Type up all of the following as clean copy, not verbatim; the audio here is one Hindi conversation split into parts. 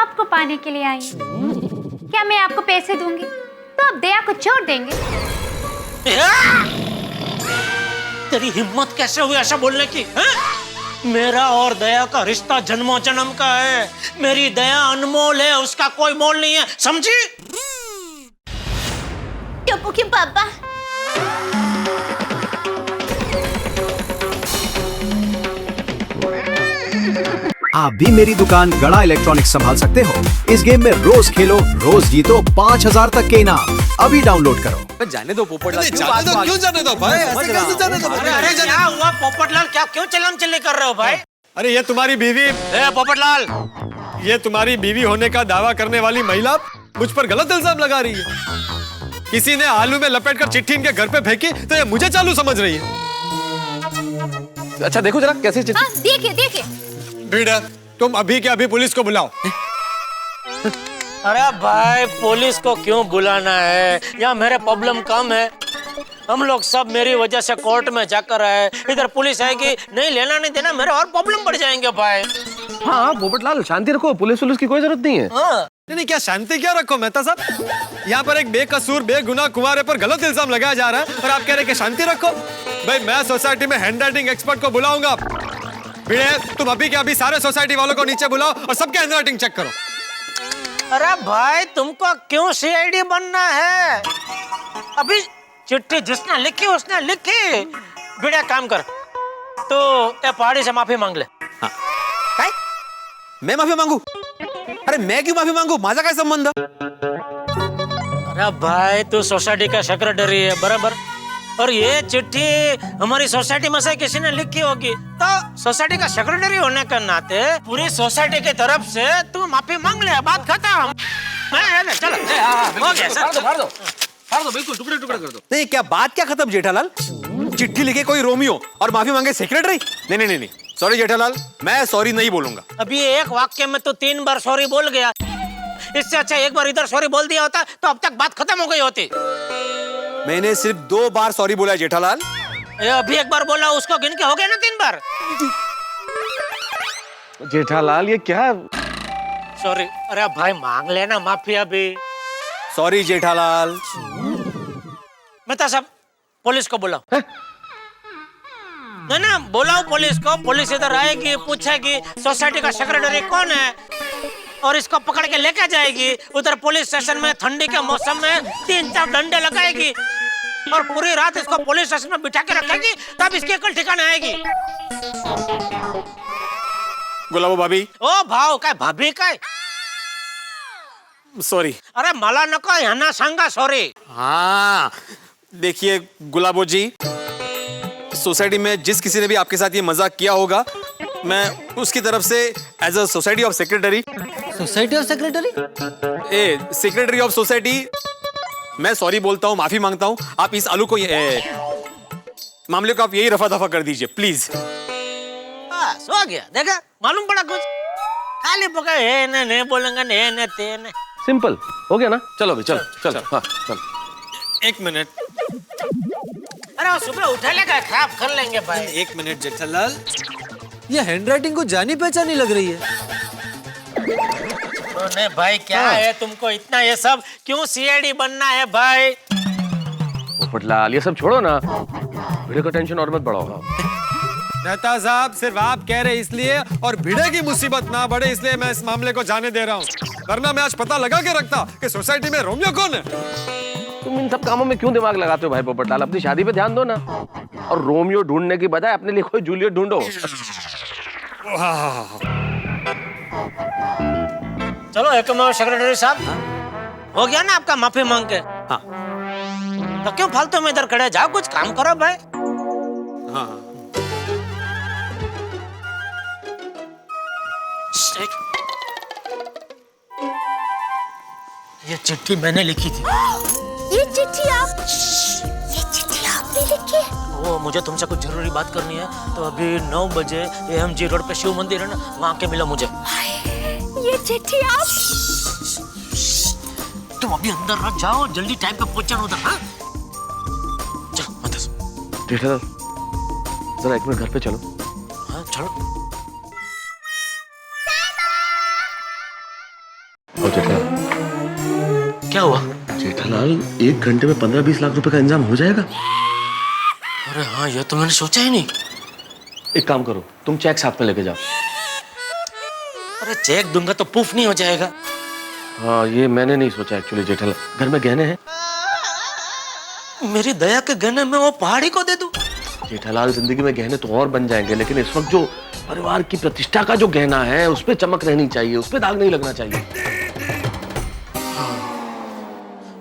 आपको पाने के लिए आई हूँ। क्या मैं आपको पैसे दूंगी तो आप दया को छोड़ देंगे? तेरी हिम्मत कैसे हुई ऐसा बोलने की? मेरा और दया का रिश्ता जन्मों जन्म का है। मेरी दया अनमोल है, उसका कोई मोल नहीं है, समझी? टप्पू के पापा, आप भी मेरी दुकान गड़ा इलेक्ट्रॉनिक्स संभाल सकते हो। इस गेम में रोज खेलो, रोज जीतो 5000 तक के इनाम। अभी डाउनलोड करो। जाने दो पोपटलाल, क्यों जाने दो भाई? ऐसे कैसे जाने दो? अरे क्या हुआ पोपटलाल, क्या क्यों चिल्लम चिल्ली कर रहे हो भाई? अरे ये तुम्हारी बीवी, ए पोपटलाल, ये तुम्हारी बीवी होने का दावा करने वाली महिला मुझ पर गलत इल्जाम लगा रही है। किसी ने आलू में लपेटकर चिट्ठी इनके घर पे फेंकी तो ये मुझे चालू समझ रही है। अच्छा देखो जरा कैसे चिट्ठी। हाँ, देखिए देखिए। भीड़, तुम अभी के अभी पुलिस को बुलाओ। अरे भाई पुलिस को क्यों बुलाना है? यहाँ मेरे प्रॉब्लम कम है। हम लोग सब मेरी वजह से कोर्ट में जाकर आए, इधर पुलिस आएगी, नहीं लेना नहीं देना, मेरे और प्रॉब्लम बढ़ जाएंगे भाई। हाँ पोपटलाल शांति रखो, पुलिस की कोई जरूरत नहीं है। नहीं क्या शांति क्या रखो मेहता साहब? यहाँ पर एक बेकसूर बेगुनाह कुंवारे पर गलत इल्जाम लगाया जा रहा है और आप कह रहे हैं कि शांति रखो। भाई मैं सोसाइटी में हैंड राइटिंग एक्सपर्ट को बुलाऊंगा। भिड़े, तुम अभी के अभी सारे सोसाइटी वालों को नीचे बुलाओ और सबके हैंड राइटिंग चेक करो। अरे भाई तुमको क्यों सीआईडी बनना है? अभी चिट्ठी जिसने लिखी उसने लिखी। भिड़े काम कर, तो ये पहाड़ी से माफी मांग ले। हाँ। काय? मैं माफी मांगू? अरे मैं क्यों माफी मांगू? माझा काय संबंध? अरे भाई तू सोसाइटी का सेक्रेटरी है बराबर, और ये चिट्ठी हमारी सोसाइटी में से किसी ने लिखी होगी, तो सोसाइटी का सेक्रेटरी होने के नाते पूरी सोसाइटी की तरफ से तू माफी मांग ले, बात खत्म। चलो हो गया सर। फाड़ दो बिल्कुल, टुकड़े टुकड़े कर दो। नहीं क्या बात क्या खत्म जेठालाल? चिट्ठी लिखे कोई रोमियो और माफी मांगे सेक्रेटरी? नहीं नहीं नहीं, सॉरी जेठालाल, मैं सॉरी नहीं बोलूंगा। अभी एक वाक्य में तो 3 बार सॉरी बोल गया। इससे अच्छा एक बार इधर सॉरी बोल दिया होता तो अब तक बात खत्म हो गई होती। मैंने सिर्फ 2 बार सॉरी बोला जेठालाल। अभी एक बार बोला, उसको गिन के हो गया ना 3 बार। जेठालाल ये क्या? सॉरी। अरे भाई मांग लेना माफी अभी। सॉरी जेठालाल। मेहता साहब पुलिस को बुलाओ। ना बुलाओ पुलिस को। पुलिस इधर आएगी, पूछेगी सोसाइटी का सेक्रेटरी कौन है, और इसको पकड़ के लेके जाएगी। उधर पुलिस स्टेशन में ठंडी के मौसम में 3-4 डंडे लगाएगी और पूरी रात इसको पुलिस स्टेशन में बिठा के रखेगी, तब इसकी अकल ठिकाने आएगी। गुलाबो भाभी। ओ भाव काय भाभी काय? सॉरी। अरे मला नको यांना सांगा सॉरी। हाँ देखिए गुलाबो जी, सोसाइटी में जिस किसी ने भी आपके साथ ये मजाक किया होगा, मैं उसकी तरफ से as a society of secretary, society of secretary, secretary of society, मैं सॉरी बोलता हूँ, माफी मांगता हूँ। आप इस आलू को मामले को आप यही रफा दफा कर दीजिए प्लीज। बस हो गया, देखा मालूम पड़ा कुछ? खाली पका है ना, नहीं बोलेंगे ने ने ते ने। सिंपल हो गया ना? चलो भाई चलो चलो। हाँ चलो। 1 मिनट। अरे वो सुबह उठा लेगा, खराब कर लेंगे भाई। 1 मिनट जेठालाल, ये हैंडराइटिंग को जानी पहचानी लग रही है। तो नहीं भाई क्या है तुमको इतना ये सब क्यों सीआईडी बनना है भाई? पोपटलाल ये सब छोड़ो ना, भिड़े का टेंशन और मत बढ़ाओ। मेहता साहब सिर्फ आप कह रहे इसलिए और भिड़े की मुसीबत ना बढ़े इसलिए मैं इस मामले को जाने दे रहा हूँ, वरना मैं आज पता लगा के रखता कि सोसाइटी में रोमियो कौन है। तुम इन सब कामों में क्यों दिमाग लगाते हो भाई पोपटलाल? अपनी शादी पे ध्यान दो ना, और रोमियो ढूंढने की बजाय अपने लिए कोई जूलियट ढूंढो। चलो एक सेक्रेटरी साहब, हो गया ना आपका माफी मांग के? हाँ। तो क्यों फालतू में इधर खड़े, जाओ कुछ काम करो भाई। हाँ ये चिट्ठी मैंने लिखी थी। ये चिट्ठी आपने लिखी? वो मुझे तुमसे कुछ जरूरी बात करनी है, तो अभी 9 बजे एएमजी रोड पे शिव मंदिर है ना, वहाँ के मिलो मुझे। ये चिट्ठी आप? तुम अभी अंदर रह जाओ, जल्दी टाइम पे पहुंचना उधर। हाँ चलो मत। जेठालाल जरा 1 मिनट घर पे चलो। हाँ चलो। और जेठालाल, क्या हुआ? जेठालाल 1 घंटे में 15-20 लाख रुपए का इंतजाम हो जाएगा। अरे हाँ, ये तो मैंने सोचा ही नहीं। एक काम करो, तुम चेक साथ में लेके जाओ। अरे चेक दूंगा तो प्रूफ नहीं हो जाएगा। हाँ, ये मैंने नहीं सोचा एक्चुअली जेठालाल। घर में गहने हैं। मेरी दया के गहने में वो पहाड़ी को दे दूं? जेठालाल, जिंदगी में गहने तो और बन जाएंगे, लेकिन इस वक्त जो परिवार की प्रतिष्ठा का जो गहना है उस पे चमक रहनी चाहिए, उस पे दाग नहीं लगना चाहिए।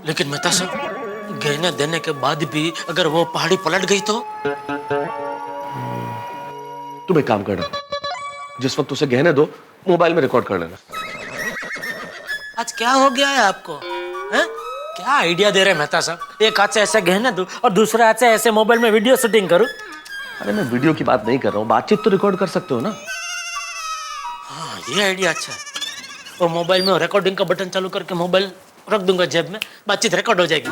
लेकिन मेहता साहब, गहने देने के बाद भी अगर वो पहाड़ी पलट गई तो? तुम एक काम करना, जिस वक्त उसे गहने दो मोबाइल में रिकॉर्ड कर लेना। आज क्या हो गया है आपको? हैं? क्या आइडिया दे रहे मेहता साहब? एक हाथ से ऐसे गहने दूं और दूसरे हाथ से ऐसे मोबाइल में वीडियो शूटिंग करूं? अरे मैं वीडियो की बात नहीं कर रहा हूँ, बातचीत तो रिकॉर्ड कर सकते हो ना। हाँ, ये आइडिया अच्छा है। और मोबाइल में रिकॉर्डिंग का बटन चालू करके मोबाइल रख दूंगा जेब में, बातचीत रिकॉर्ड हो जाएगी।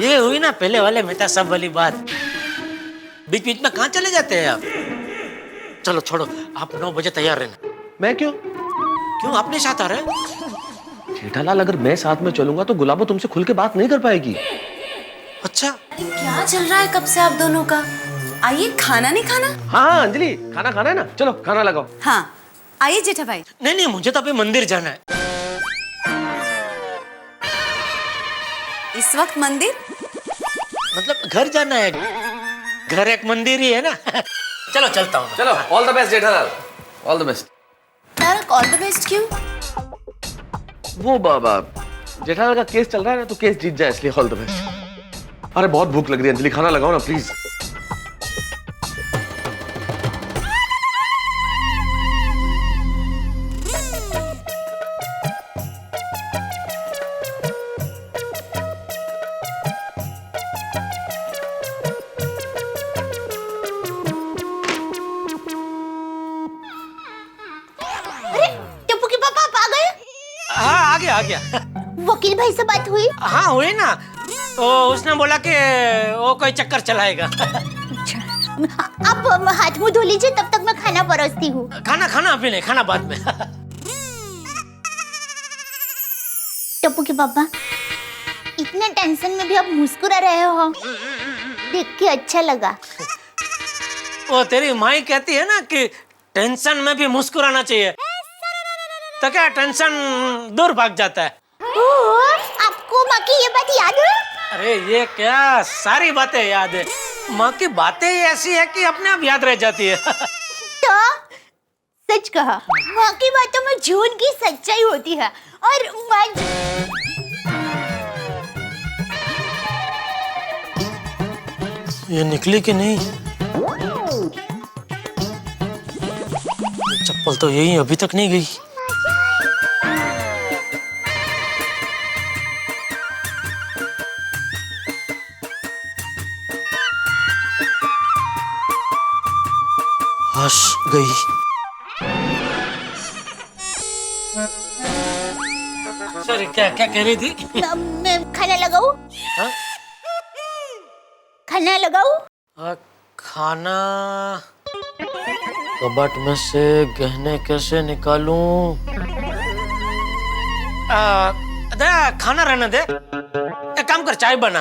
ये हुई ना पहले वाले मेहता साहब वाली बात। बीच बीच में कहाँ चले जाते हैं आप? चलो छोड़ो, आप 9 बजे तैयार रहना। मैं क्यों? क्यों, अपने साथ आ रहे हैं? जेठालाल, अगर मैं साथ में चलूंगा तो गुलाबो तुमसे खुल के बात नहीं कर पाएगी। अच्छा, क्या चल रहा है कब से आप दोनों का? आइए, खाना नहीं खाना? हाँ अंजलि, खाना खाना है ना, चलो खाना लगाओ। हाँ, आइए जेठा भाई। नहीं नहीं, मुझे तो अभी मंदिर जाना है। इस वक्त मंदिर? मतलब घर जाना है। घर एक मंदिर ही है ना। चलो चलता हूँ। चलो, all the best Jethalal, all the best. Tarak, all the best क्यों? वो बाबा, जेठालाल का केस चल रहा है ना, तो केस जीत जाए इसलिए ऑल द बेस्ट। अरे बहुत भूख लग रही है अंजलि, खाना लगाओ ना प्लीज। टप्पू के पापा आप आ गए? हाँ, आ गया आ गया। वकील भाई से बात हुई? हाँ हुई ना, तो उसने बोला कि वो कोई चक्कर चलाएगा। आप हाथ मुंह धो लीजिए, तब तक मैं खाना परोसती हूँ। खाना खाना अभी नहीं, खाना बाद में। टप्पू के पापा, इतने टेंशन में भी आप मुस्कुरा रहे हो, देख के अच्छा लगा। वो तेरी माई कहती है ना कि टेंशन में भी मुस्कुराना चाहिए, तो क्या टेंशन दूर भाग जाता है। आपको माँ की ये बात याद है? अरे ये क्या, सारी बातें याद है। माँ की बातें ही ऐसी है कि अपने आप याद रह जाती है। तो सच कहा, माँ की बातों में झूठ की सच्चाई होती है। और माँ ये निकली कि नहीं? चप्पल तो यही अभी तक नहीं गई। हश गई। सॉरी, क्या क्या कह रही थी? मैं खाना लगाऊं? हाँ? खाना लगाऊं? खाना कबाट में से गहने कैसे निकालूं? दे, खाना रहने दे। एक काम कर, चाय बना।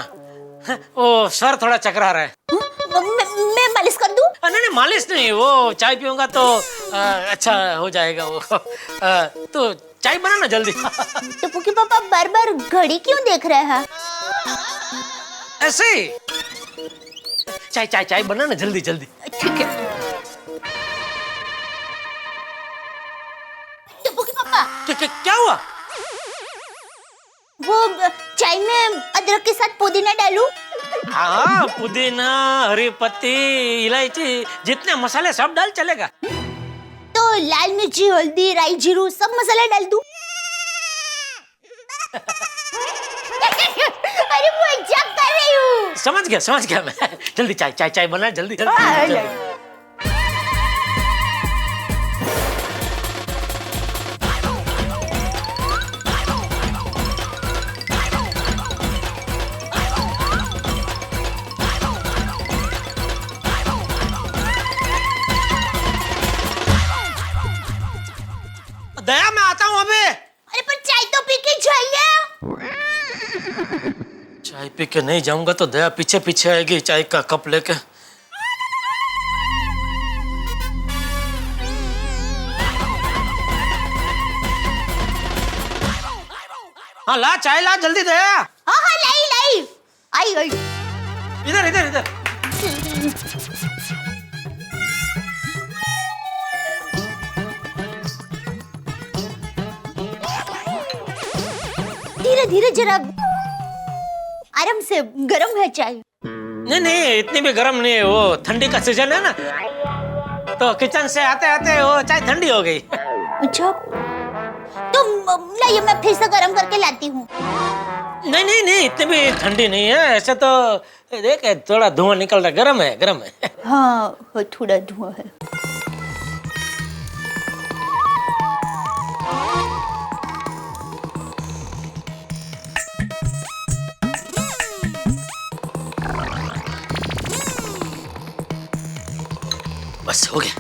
वो सर थोड़ा चकरा रहा है। मैं मालिश कर दूं? नहीं नहीं, मालिश नहीं, वो चाय पीऊंगा तो अच्छा हो जाएगा वो। तो चाय बना ना जल्दी। तो पुकी पापा बार बार घड़ी क्यों देख रहे हैं? ऐसे ही। चाय चाय चाय बना ना जल्दी जल्दी। ठीक है। तो पुकी पापा, क्या हुआ? वो चाय में अदरक के साथ पुदीना डालूं? हाँ, पुदीना, हरी पत्ती, इलायची, जितने मसाले सब डाल चलेगा। तो लाल मिर्ची, हल्दी, राई, जीरू सब मसाला डाल दूं? अरे मजाक कर रही हूँ। समझ गया मैं। जल्दी चाय चाय चाय बना जल्दी जल्दी। अरे पर चाय तो पी के जाइए। चाय पी के नहीं जाऊंगा तो दया पीछे पीछे आएगी चाय का कप लेके। हाँ ला चाय ला जल्दी दया। हाँ हाँ लाई लाई आई आई। इधर इधर इधर। धीरे धीरे जरा आराम से, गरम है चाय। नहीं नहीं इतनी भी गर्म नहीं है, वो ठंडी का सीजन है ना, तो किचन से आते आते वो चाय ठंडी हो गई। अच्छा तो लाइए मैं फिर से गरम करके लाती हूँ। नहीं नहीं नहीं इतनी भी ठंडी नहीं है, ऐसे तो देख थोड़ा धुआं निकल रहा है, गर्म है गर्म है। हाँ थोड़ा धुआं है। बस हो गया,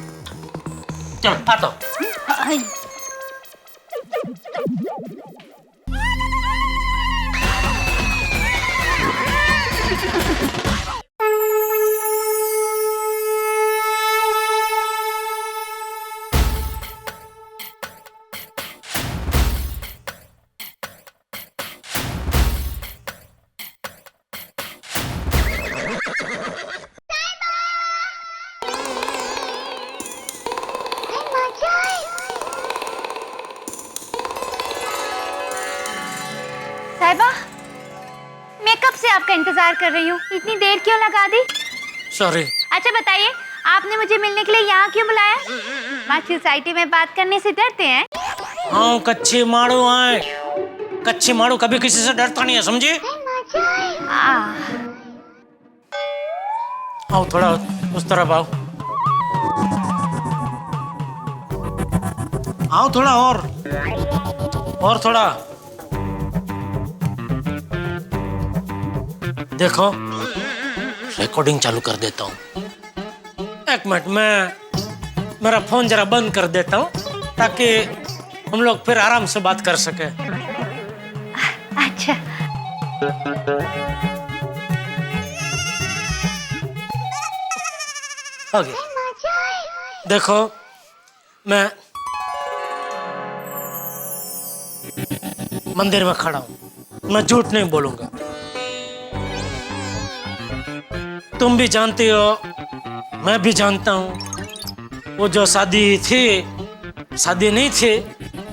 चलो आता हूँ। आई। साहिबा, मैं कब से आपका इंतजार कर रही हूँ, इतनी देर क्यों लगा दी? सॉरी। अच्छा बताइए, आपने मुझे मिलने के लिए यहाँ क्यों बुलाया? माँ सोसाइटी में बात करने से डरते हैं? हाँ कच्ची मारू आए, कच्ची मारू कभी किसी से डरता नहीं है, समझी? आओ थोड़ा उस तरफ आओ, आओ थोड़ा और थोड़ा। देखो रिकॉर्डिंग चालू कर देता हूँ, एक मिनट मैं मेरा फोन जरा बंद कर देता हूँ ताकि हम लोग फिर आराम से बात कर सके। अच्छा हो गया। देखो मैं मंदिर में खड़ा हूँ, मैं झूठ नहीं बोलूंगा। तुम भी जानती हो, मैं भी जानता हूँ, वो जो शादी थी, शादी नहीं थी,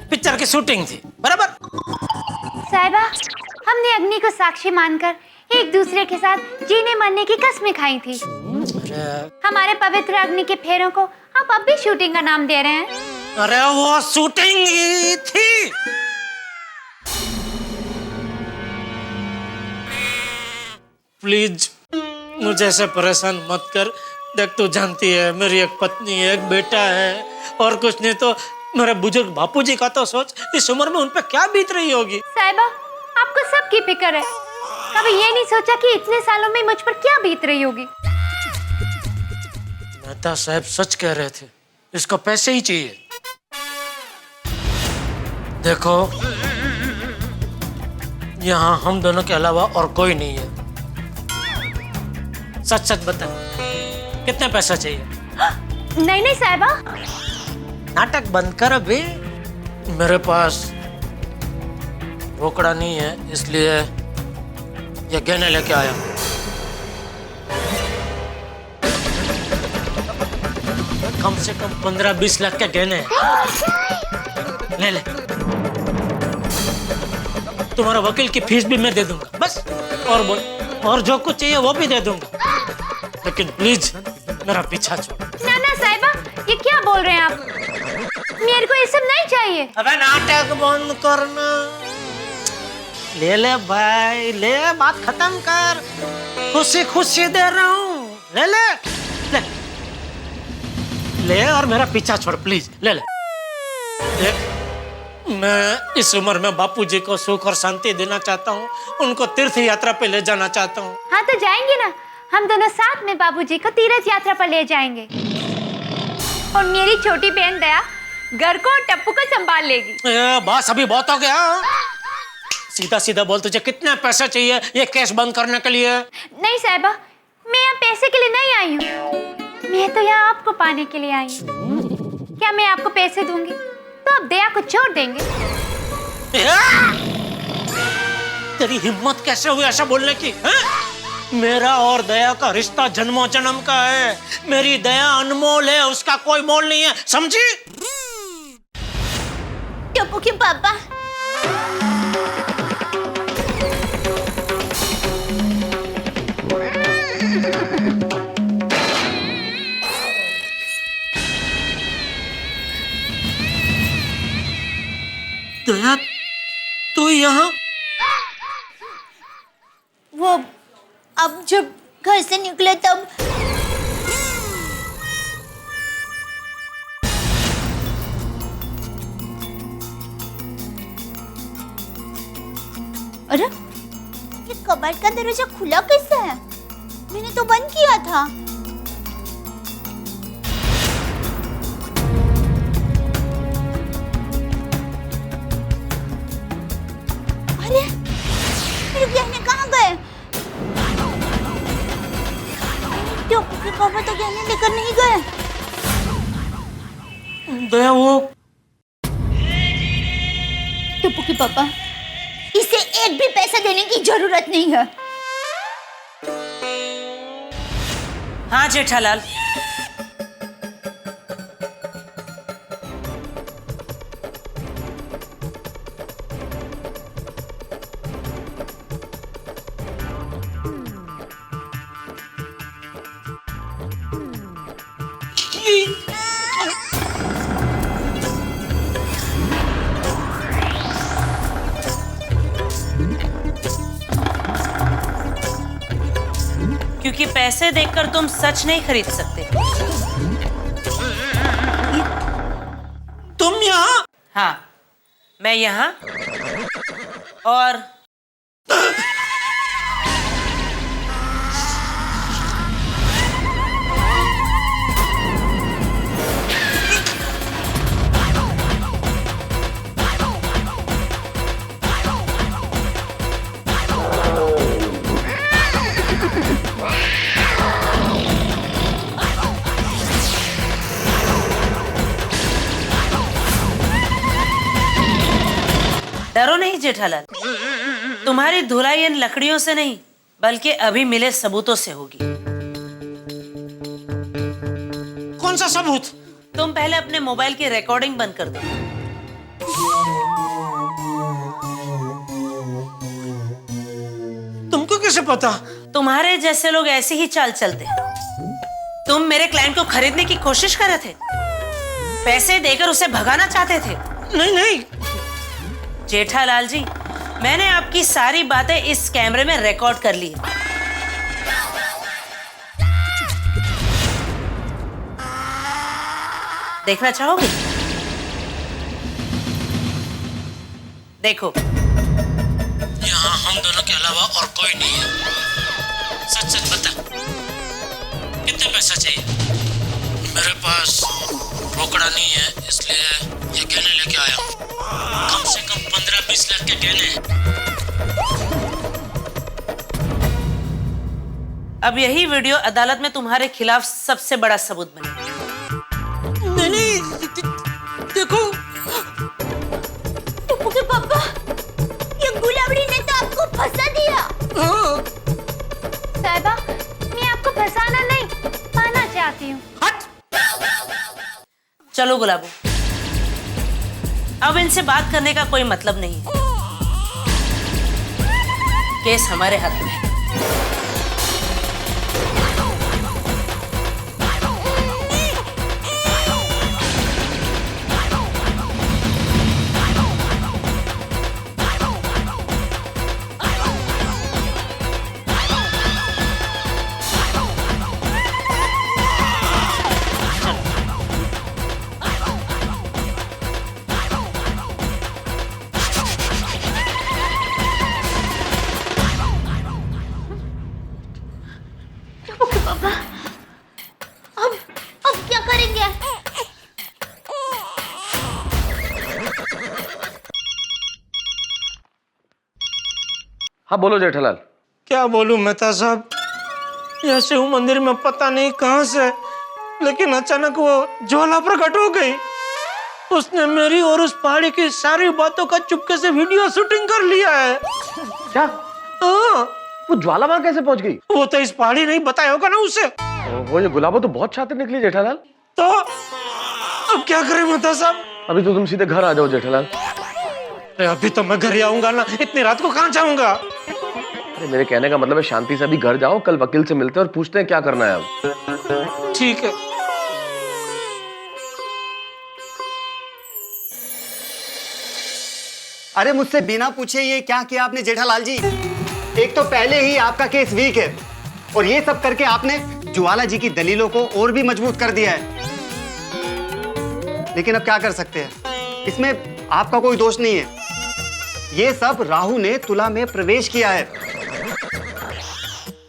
पिक्चर की शूटिंग थी, बराबर? साहिबा, हमने अग्नि को साक्षी मानकर एक दूसरे के साथ जीने मरने की कस्में खाई थी। हमारे पवित्र अग्नि के फेरों को आप अब भी शूटिंग का नाम दे रहे हैं? अरे वो शूटिंग ही थी। प्लीज मुझे ऐसे परेशान मत कर। देख तू जानती है मेरी एक पत्नी है, एक बेटा है, और कुछ नहीं तो मेरे बुजुर्ग बापूजी का तो सोच, इस उम्र में उन पे क्या बीत रही होगी। साहिबा, आपको सबकी फिक्र है, कभी ये नहीं सोचा कि इतने सालों में मुझ पर क्या बीत रही होगी? मेहता साहब सच कह रहे थे, इसको पैसे ही चाहिए। देखो यहाँ हम दोनों के अलावा और कोई नहीं है, सच सच बता कितने पैसा चाहिए? नहीं नहीं साहिबा, नाटक बंद कर अभी। मेरे पास रोकड़ा नहीं है, इसलिए ये गहने लेके आया। कम से कम 15-20 लाख के गहने हैं। ले ले, तुम्हारा वकील की फीस भी मैं दे दूंगा, बस। और बोल, और जो कुछ चाहिए वो भी दे दूंगा, लेकिन प्लीज मेरा पीछा छोड़। ना ना साहिबा, ये क्या बोल रहे हैं आप? मेरे को ये सब नहीं चाहिए। अबे नाटक बंद करना, ले ले भाई, ले, बात खत्म कर। खुशी खुशी दे रहा हूँ, ले ले ले ले, और मेरा पीछा छोड़ प्लीज, ले ले। देख मैं इस उम्र में बापूजी को सुख और शांति देना चाहता हूँ, उनको तीर्थ यात्रा पे ले जाना चाहता हूँ। हाँ तो जाएंगे ना, हम दोनों साथ में बाबूजी को तीर्थ यात्रा पर ले जाएंगे। और मेरी छोटी बहन दया घर को टप्पू को संभाल लेगी। बस अभी बहुत हो गया। सीधा सीधा बोल, तुझे कितने पैसे चाहिए ये केस बंद करने के लिए? नहीं साहिबा, मैं यहाँ पैसे के लिए नहीं आई हूँ, मैं तो यहाँ आपको पाने के लिए आई हूँ। क्या मैं आपको पैसे दूंगी तो आप दया को छोड़ देंगे? तेरी हिम्मत कैसे हुई ऐसा बोलने की? मेरा और दया का रिश्ता जन्मों जन्म का है। मेरी दया अनमोल है, उसका कोई मोल नहीं है, समझी? टप्पू के पापा, दया तू यहाँ? वो अब जब घर से निकले तब अरे ये कबाड़ का दरवाजा खुला कैसे है? मैंने तो बंद किया था। अरे मेरे गहने कहाँ गए? टप्पू के पापा तो गहने लेकर नहीं गए। दया वो टप्पू के पापा, इसे एक भी पैसा देने की जरूरत नहीं है। हाँ जेठालाल, क्योंकि पैसे देखकर तुम सच नहीं खरीद सकते। तुम यहाँ? हाँ, मैं यहाँ और डरो नहीं जेठालाल, तुम्हारी धुलाई इन लकड़ियों से नहीं बल्कि अभी मिले सबूतों से होगी। कौन सा सबूत? तुम पहले अपने मोबाइल की रिकॉर्डिंग बंद कर दो। तुमको कैसे पता? तुम्हारे जैसे लोग ऐसी ही चाल चलते हैं। तुम मेरे क्लाइंट को खरीदने की कोशिश कर रहे थे, पैसे देकर उसे भगाना चाहते थे। नहीं नहीं जेठालाल जी, मैंने आपकी सारी बातें इस कैमरे में रिकॉर्ड कर ली है। देखना चाहोगे? देखो, यहाँ हम दोनों के अलावा और कोई नहीं है। सच सच बता, कितने पैसा चाहिए? मेरे पास रोकड़ा नहीं है, इसलिए ये गहने लेके आया हूँ। कम से कम 15-20 लाख के गहने। अब यही वीडियो अदालत में तुम्हारे खिलाफ सबसे बड़ा सबूत बनेगा। नहीं, देखो टप्पू के पापा, ये गुलाबड़ी ने तो आपको फंसा दिया। साहिबा, मैं आपको फंसाना नहीं, पाना चाहती हूँ। चलो गुलाबो, अब इनसे बात करने का कोई मतलब नहीं है। केस हमारे हाथ में है। हाँ बोलो जेठालाल। क्या बोलूं मेहता साहब, ऐसे हूँ मंदिर में पता नहीं कहां से, लेकिन अचानक वो ज्वाला प्रकट हो गई। उसने मेरी और उस पहाड़ी की सारी बातों का चुपके से वीडियो शूटिंग कर लिया है। क्या? हाँ, वो ज्वाला वहां कैसे पहुंच गई? वो तो इस पहाड़ी नहीं बताया होगा ना उसे। वो ये गुलाबो तो बहुत शातिर निकली जेठालाल। तो अब क्या करें मेहता साहब? अभी तो तुम सीधे घर आ जाओ जेठालाल। अरे अभी तो मैं घर ही आऊंगा ना, इतनी रात को कहाँ जाऊंगा? अरे मेरे कहने का मतलब है शांति से अभी घर जाओ, कल वकील से मिलते हैं और पूछते हैं क्या करना है अब। ठीक है। अरे मुझसे बिना पूछे ये क्या किया आपने जेठालाल जी? एक तो पहले ही आपका केस वीक है और ये सब करके आपने ज्वाला जी की दलीलों को और भी मजबूत कर दिया है। लेकिन अब क्या कर सकते हैं, इसमें आपका कोई दोष नहीं है। ये सब राहु ने तुला में प्रवेश किया है,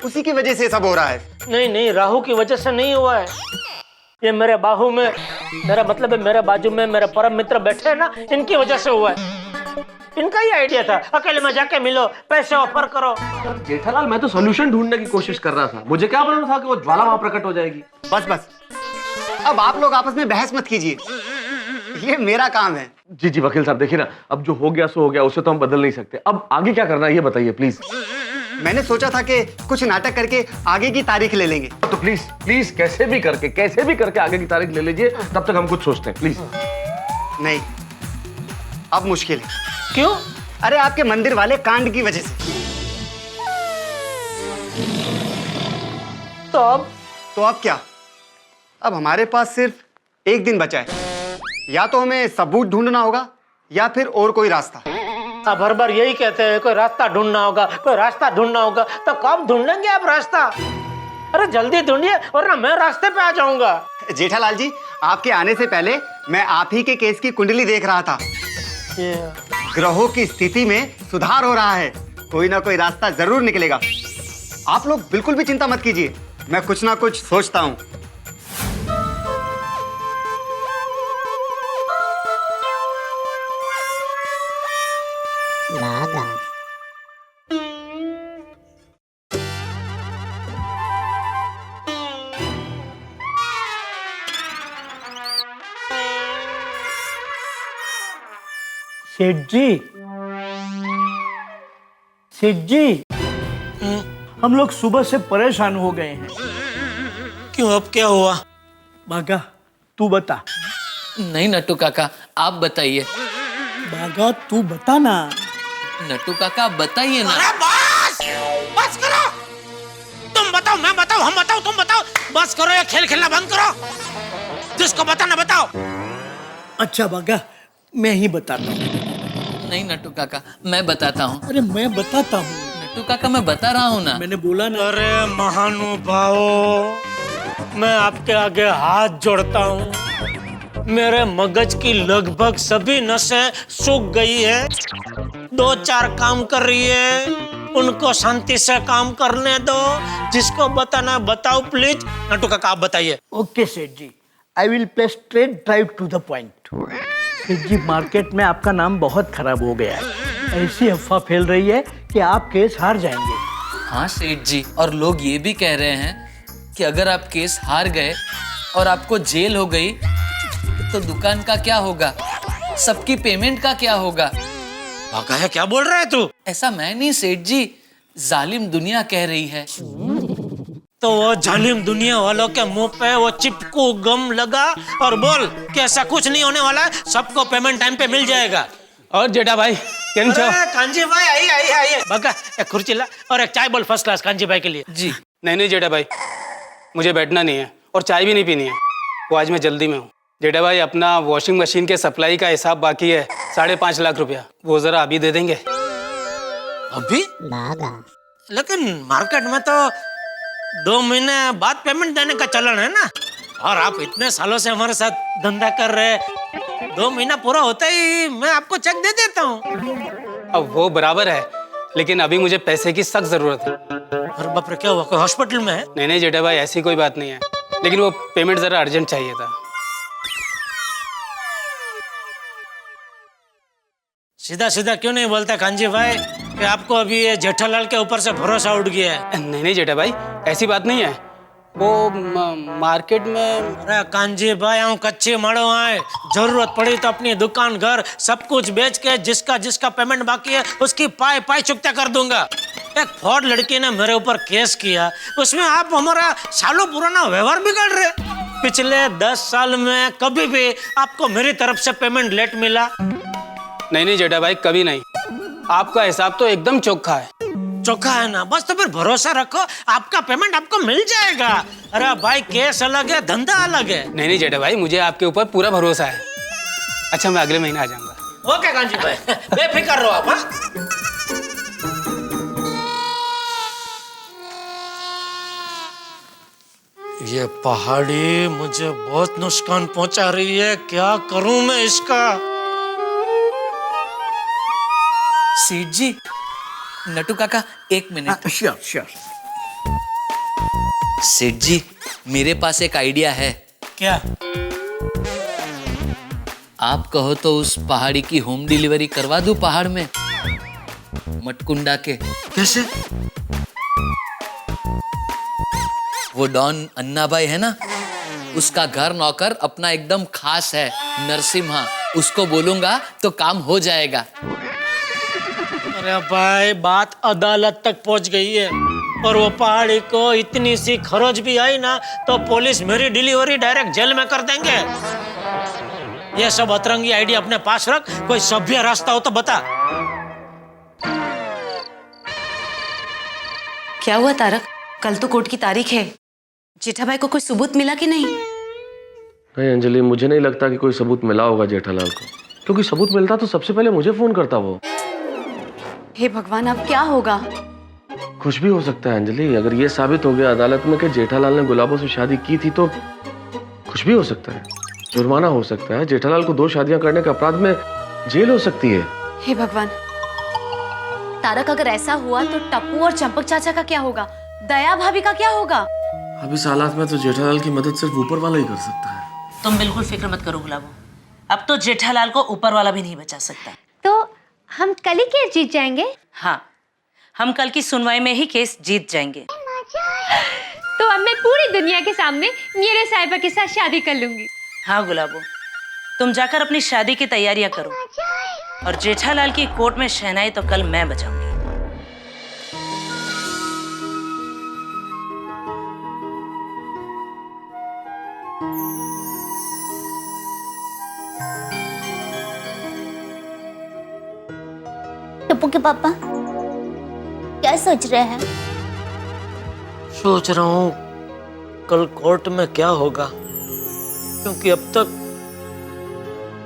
उसी की वजह से सब हो रहा है। नहीं नहीं, राहु की वजह से नहीं हुआ है। ये मेरे बाहु में, मेरा मतलब है मेरे बाजू में मेरे परम मित्र बैठे हैं ना, इनकी वजह से हुआ है। इनका ही आइडिया था, अकेले में जाके मिलो, पैसे ऑफर करो। जेठालाल मैं तो सोल्यूशन ढूंढने की कोशिश कर रहा था, मुझे क्या मालूम था कि वो ज्वाला वहां प्रकट हो जाएगी। बस बस, अब आप लोग आपस में बहस मत कीजिए, ये मेरा काम है। जी जी वकील साहब देखिए ना, अब जो हो गया सो हो गया, उसे तो हम बदल नहीं सकते। अब आगे क्या करना है ये बताइए प्लीज। मैंने सोचा था कि कुछ नाटक करके आगे की तारीख ले लेंगे। तो प्लीज प्लीज कैसे भी करके आगे की तारीख ले लीजिए, तब तक हम कुछ सोचते हैं प्लीज। नहीं, अब मुश्किल है। क्यों? अरे आपके मंदिर वाले कांड की वजह से। तो अब क्या? अब हमारे पास सिर्फ एक दिन बचा है, या तो हमें सबूत ढूंढना होगा या फिर और कोई रास्ता। आप हर बार यही कहते हैं, कोई रास्ता ढूंढना होगा, कोई रास्ता ढूंढना होगा। तो कब ढूंढेंगे आप रास्ता? अरे जल्दी ढूंढिए वरना मैं रास्ते पे आ जाऊंगा। जेठालाल जी, आपके आने से पहले मैं आप ही के केस की कुंडली देख रहा था। ग्रहों की स्थिति में सुधार हो रहा है, कोई ना कोई रास्ता जरूर निकलेगा। आप लोग बिल्कुल भी चिंता मत कीजिए, मैं कुछ ना कुछ सोचता हूँ। सेठ जी, सेठ जी, हम लोग सुबह से परेशान हो गए हैं। क्यों, अब क्या हुआ? बागा तू बता। नहीं नट्टू काका आप बताइए। बागा तू बता ना। नट्टू काका आप बताइए ना। अरे बस करो, तुम बताओ मैं बताओ, हम बताओ तुम बताओ, बस करो, ये खेल खेलना बंद करो। जिसको बताना बताओ। अच्छा बागा, मैं ही बताता हूँ। नहीं नट्टू काका मैं बताता हूँ। अरे मैं बताता हूँ नट्टू काका, मैं बता रहा हूँ ना। मैंने बोला ना। अरे महानुभाव, मैं आपके आगे हाथ जोड़ता हूँ। मेरे मगज की लगभग सभी नसें सूख गई है, 2-4 काम कर रही है, उनको शांति से काम करने दो। जिसको बताना बताओ प्लीज। नट्टू काका आप बताइए। Okay Seth ji, I will play straight drive to the point. Seth ji, market में आपका नाम बहुत खराब हो गया है, ऐसी अफवाह फैल रही है कि आप केस हार जाएंगे। हाँ सेठ जी, और लोग ये भी कह रहे हैं कि अगर आप केस हार गए और आपको जेल हो गई तो दुकान का क्या होगा, सबकी पेमेंट का क्या होगा। भागा है, क्या बोल रहा है तू? ऐसा मैं नहीं सेठ जी, जालिम दुनिया कह रही है। तो वो जालिम दुनिया वालों के मुंह पे वो चिपकू गम लगा और बोल कि ऐसा कुछ नहीं होने वाला है, सबको पेमेंट टाइम पे मिल जाएगा। और जेठा भाई केम छो? कांजी भाई आइए बगा, एक कुर्सी ला और एक चाय बोल फर्स्ट क्लास कांजी भाई के लिए। जी नहीं जेठा भाई, मुझे बैठना नहीं है और चाय भी नहीं पीनी है, वो आज मैं जल्दी में हूँ। जेठा भाई, अपना वॉशिंग मशीन के सप्लाई का हिसाब बाकी है 5.5 लाख रुपया, वो जरा अभी दे देंगे। अभी? लेकिन मार्केट में तो 2 महीने बाद पेमेंट देने का चलन है ना, और आप इतने सालों से हमारे साथ धंधा कर रहे, 2 महीना पूरा होता ही मैं आपको चेक दे देता हूँ। अब वो बराबर है, लेकिन अभी मुझे पैसे की सख्त जरूरत है। अरे बाप रे, क्या हुआ, कोई हॉस्पिटल में है? नहीं जेठा भाई, ऐसी कोई बात नहीं है, लेकिन वो पेमेंट जरा अर्जेंट चाहिए था। सीधा सीधा क्यों नहीं बोलता कांजी भाई? कि आपको अभी ये जेठालाल के ऊपर से भरोसा उठ गया है। नहीं नहीं जेठा भाई, ऐसी बात नहीं है। वो मार्केट में अरे कांजी भाई, हम कच्चे माड़ो आए, जरूरत पड़ी तो अपनी दुकान घर सब कुछ बेच के जिसका जिसका पेमेंट बाकी है उसकी पाई पाई चुकता कर दूंगा। एक फ्रॉड लड़की ने मेरे ऊपर केस किया, उसमें आप हमारा सालों पुराना व्यवहार बिगाड़ रहे। पिछले 10 साल में कभी भी आपको मेरी तरफ से पेमेंट लेट मिला? नहीं नहीं जेठा भाई, कभी नहीं। आपका हिसाब तो एकदम चोखा है। चोखा है ना, बस तो फिर भरोसा रखो, आपका पेमेंट आपको मिल जाएगा। अरे भाई, केस अलग है, धंधा अलग है। नहीं नहीं जेठा भाई, मुझे आपके ऊपर पूरा भरोसा है। अच्छा, मैं अगले महीने आ जाऊंगा। ओके कांजी भाई, बेफिक्र रहो आप। हाँ? ये पहाड़ी मुझे बहुत नुकसान पहुंचा रही है, क्या करूं मैं इसका? सेठ जी, नटू काका, एक मिनट। Sure sure. सेठ जी, मेरे पास एक आइडिया है। क्या? आप कहो तो उस पहाड़ी की होम डिलीवरी करवा दूं पहाड़ में, मटकुंडा के। कैसे? वो डॉन अन्ना भाई है ना, उसका घर नौकर अपना एकदम खास है, नरसिम्हा। उसको बोलूंगा तो काम हो जाएगा। अरे भाई, बात अदालत तक पहुंच गई है और वो पहाड़ी को इतनी सी खरोच भी आई ना तो पुलिस मेरी डिलीवरी डायरेक्ट जेल में कर देंगे। ये सब अतरंगी आइडिया अपने पास रख, कोई सभ्य रास्ता हो तो बता। क्या हुआ तारक? कल तो कोर्ट की तारीख है। जेठा भाई को कोई सबूत मिला कि नहीं? नहीं अंजलि, मुझे नहीं लगता कि कोई सबूत मिला होगा जेठालाल को, क्योंकि सबूत मिलता तो सबसे पहले मुझे फोन करता वो। हे भगवान, अब क्या होगा? कुछ भी हो सकता है अंजलि। अगर ये साबित हो गया अदालत में कि जेठालाल ने गुलाबों से शादी की थी तो कुछ भी हो सकता है। जुर्माना हो सकता है, जेठालाल को 2 शादियां करने के अपराध में जेल हो सकती है। हे भगवान तारक, अगर ऐसा हुआ तो टप्पू और चंपक चाचा का क्या होगा? दया भाभी का क्या होगा? अब इस हालात में तो जेठालाल की मदद सिर्फ ऊपर वाला ही कर सकता है। तुम बिल्कुल फिक्र मत करो गुलाबो, अब तो जेठालाल को ऊपर वाला भी नहीं बचा सकता। तो हम कल ही केस जीत जाएंगे? हाँ, हम कल की सुनवाई में ही केस जीत जाएंगे। तो अब मैं पूरी दुनिया के सामने मेरे साहिबा के साथ शादी कर लूंगी। हाँ गुलाबो, तुम जाकर अपनी शादी की तैयारियां करो और जेठालाल की कोर्ट में शहनाई तो कल मैं बजाऊंगी। टप्पू के पापा क्या सोच रहे हैं? सोच रहा हूँ कल कोर्ट में क्या होगा, क्योंकि अब तक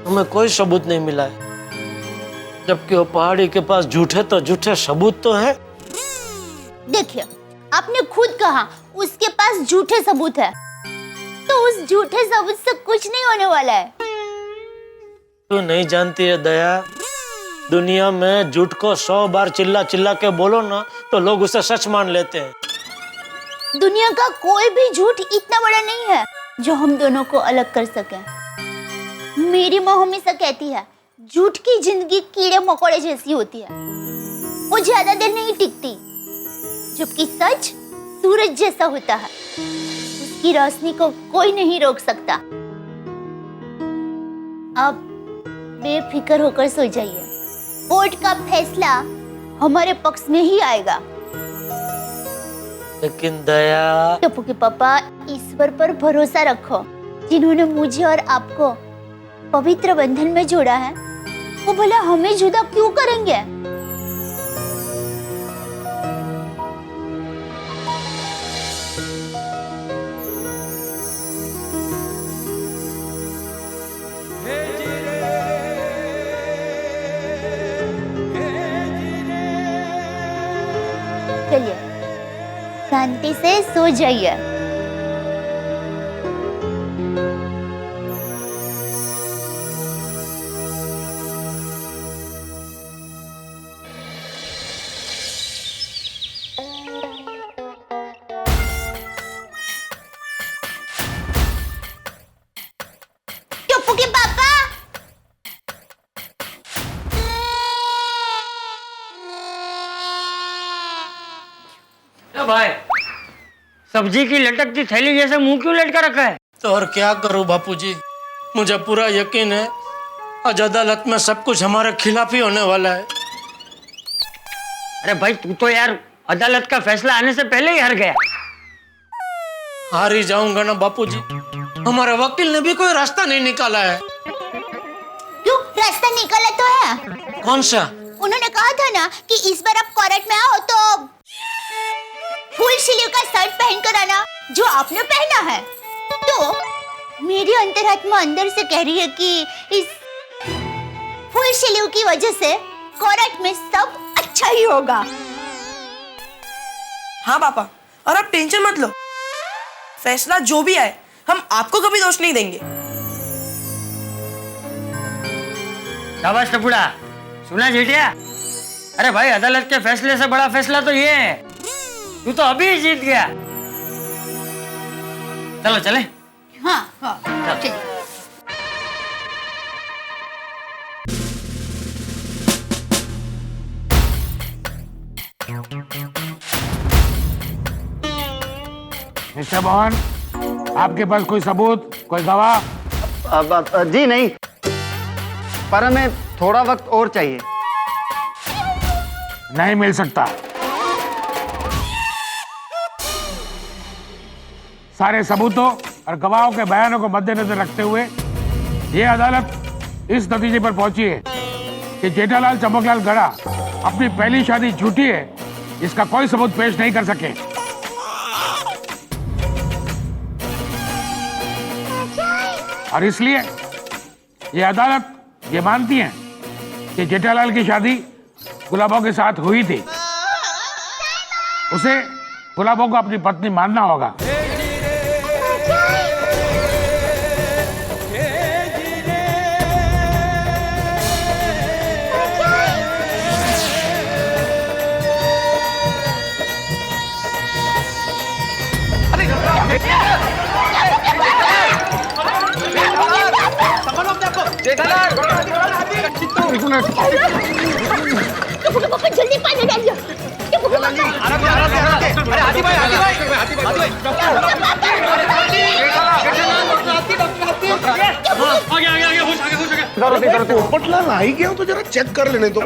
हमें कोई सबूत नहीं मिला है, जबकि वो पहाड़ी के पास झूठे तो झूठे सबूत तो है। देखिए, आपने खुद कहा उसके पास झूठे सबूत है, तो उस झूठे सबूत से कुछ नहीं होने वाला है। तू नहीं जानती है दया, दुनिया में झूठ को 100 बार चिल्ला चिल्ला के बोलो ना तो लोग उसे सच मान लेते हैं। दुनिया का कोई भी झूठ इतना बड़ा नहीं है जो हम दोनों को अलग कर सके। मेरी माँ हमेशा कहती है, झूठ की जिंदगी कीड़े मकोड़े जैसी होती है, वो ज्यादा देर नहीं टिकती, जबकि सच सूरज जैसा होता है, उसकी रोशनी को कोई नहीं रोक सकता। अब बेफिक्र होकर सो जाइए, कोर्ट का फैसला हमारे पक्ष में ही आएगा। लेकिन दया, टप्पू के पापा, ईश्वर पर भरोसा रखो। जिन्होंने मुझे और आपको पवित्र बंधन में जोड़ा है, वो भला हमें जुदा क्यों करेंगे? चलिए, शांति से सो जाइए। टप्पू के पापा, भाई, सब्जी की लटकती थैली जैसे मुंह क्यों लटका रखा है? तो और क्या करूं बापूजी, मुझे पूरा यकीन है आज अदालत में सब कुछ हमारे खिलाफ ही होने वाला है। अरे भाई, तू तो यार अदालत का फैसला आने से पहले ही हार गया। हार ही जाऊंगा ना बापूजी, हमारे वकील ने भी कोई रास्ता नहीं निकाला है। क्यों, रास्ता निकाला तो है। कौन सा? उन्होंने कहा था ना कि इस बार आप कोर्ट में आओ तो फुल स्लीव का शर्ट पहन कर आना, जो आपने पहना है। तो मेरी अंतरात्मा अंदर से कह रही है कि इस फुल स्लीव की वजह से कोर्ट में सब अच्छा ही होगा। हाँ पापा, और आप टेंशन मत लो, फैसला जो भी आए हम आपको कभी दोष नहीं देंगे। शाबाश टपुड़ा, सुना जेठिया? अरे भाई, अदालत के फैसले से बड़ा फैसला तो ये है, तू तो अभी जीत गया। चलो चले। हाँ हाँ, चलिए। मिस्टर मोहन, आपके पास कोई सबूत, कोई गवाह? जी नहीं, पर हमें थोड़ा वक्त और चाहिए। नहीं मिल सकता। सारे सबूतों और गवाहों के बयानों को मद्देनजर रखते हुए ये अदालत इस नतीजे पर पहुंची है कि जेठालाल चमकलाल गड़ा अपनी पहली शादी झूठी है, इसका कोई सबूत पेश नहीं कर सके। और इसलिए ये अदालत ये मानती है कि जेठालाल की शादी गुलाबों के साथ हुई थी, उसे गुलाबों को अपनी पत्नी मानना होगा। जल्दी पानी डालिए। पटला ला ही गया तो जरा चेक कर लेने दो।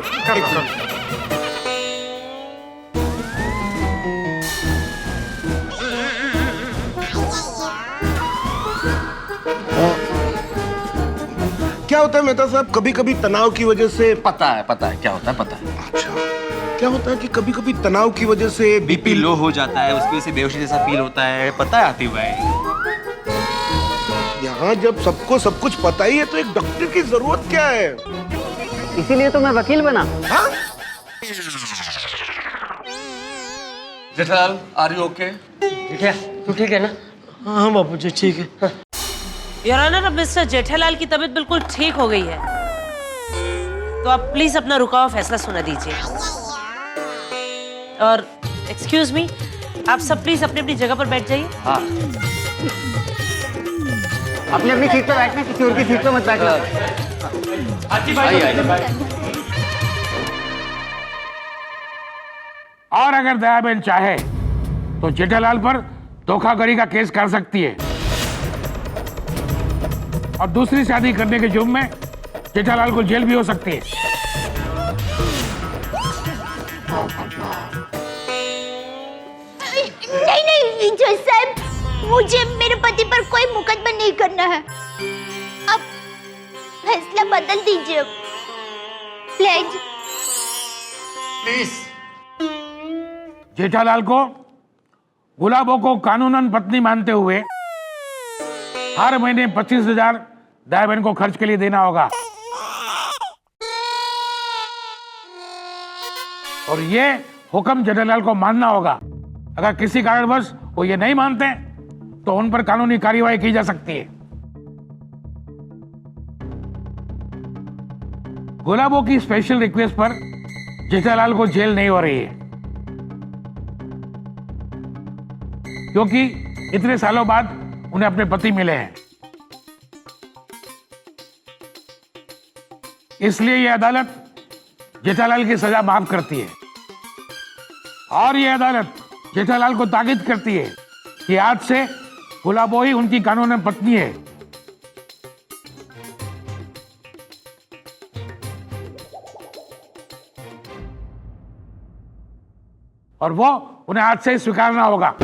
क्या होता है मेहता साहब, कभी कभी तनाव की वजह से? पता है क्या होता है, पता है। अच्छा, क्या होता है कि कभी कभी तनाव की वजह से बीपी लो हो जाता है, उसकी वजह से बेहोशी जैसा फील होता है। पता है आतिफ भाई, यहाँ जब सबको सब कुछ पता ही है तो एक डॉक्टर की जरूरत क्या है? इसीलिए तो मैं वकील बना। हाँ? Jethalal, are you okay? तू ठीक है ना? हाँ बापूजी ठीक है। योर ऑनर, अब मिस्टर जेठालाल की तबीयत बिल्कुल ठीक हो गई है, तो आप प्लीज अपना रुका हुआ फैसला सुना दीजिए। और एक्सक्यूज मी, आप सब प्लीज अपनी अपनी जगह पर बैठ जाइए। हाँ, अपनी अपनी सीट पर बैठना, किसी और की सीट पर मत बैठना। और अगर दयाबेन चाहे तो जेठालाल पर धोखाधड़ी का केस कर सकती है और दूसरी शादी करने के जुर्म में जेठालाल को जेल भी हो सकती है। नहीं जज साहब, मुझे मेरे पति पर कोई मुकदमा नहीं करना है। आप फैसला बदल दीजिए प्लीज। जेठालाल को गुलाबों को कानूनन पत्नी मानते हुए हर महीने 25,000 दयाबेन को खर्च के लिए देना होगा। और ये हुक्म जेठालाल को मानना होगा। अगर किसी कारणवश वो ये नहीं मानते तो उन पर कानूनी कार्यवाही की जा सकती है। गुलाबों की स्पेशल रिक्वेस्ट पर जेठालाल को जेल नहीं हो रही है, क्योंकि इतने सालों बाद उन्हें अपने पति मिले हैं। इसलिए यह अदालत जेठालाल की सजा माफ करती है और यह अदालत जेठालाल को ताकीद करती है कि आज से गुलाबो ही उनकी कानूनी पत्नी है। और वो उन्हें आज से ही स्वीकारना होगा।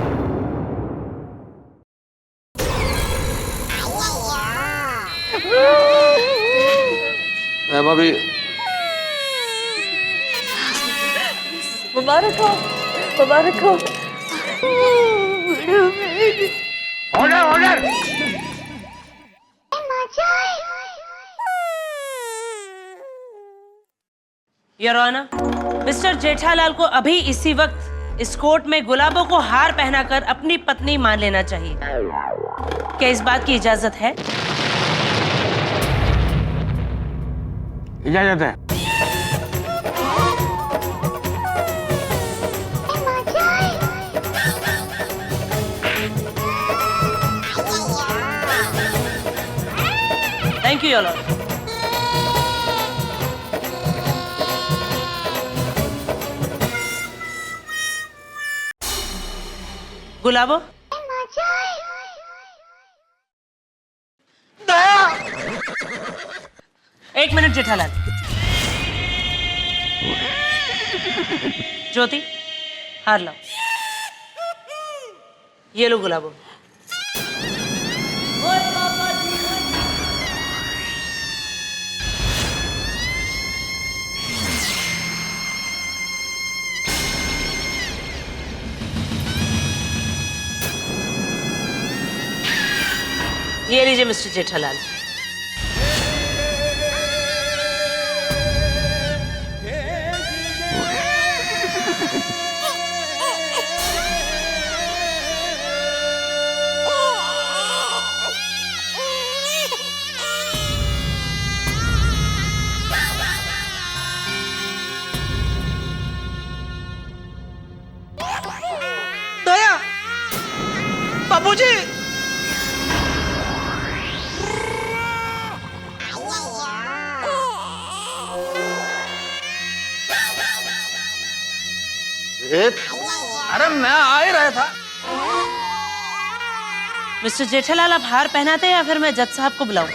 भाभी मुबारक हो, मुबारक हो। Order order. Your honour, mister Jethalal को अभी इसी वक्त इस कोर्ट में गुलाबों को हार पहनाकर अपनी पत्नी मान लेना चाहिए। क्या इस बात की इजाजत है? इजाजत है। Thank you your honour. Gulabo, एक मिनट जेठालाल। ज्योति, हार लाओ। ये लो गुलाबो। ये लीजिए मिस्टर जेठालाल। दया, बाबूजी। अरे मैं आ ही रहा था। मिस्टर जेठालाल, आप हार पहनाते हैं या फिर मैं जज साहब को बुलाऊं?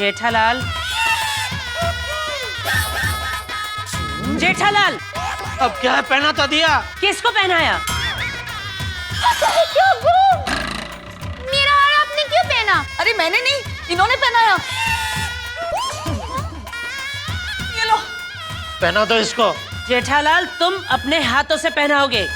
जेठालाल, जेठालाल, अब क्या है, पहना तो दिया। किसको पहनाया? क्यों मेरा हार आपने क्यों पहना? अरे मैंने नहीं, इन्होंने पहनाया। ये लो। पहना दो इसको। जेठालाल, तुम अपने हाथों से पहनाओगे।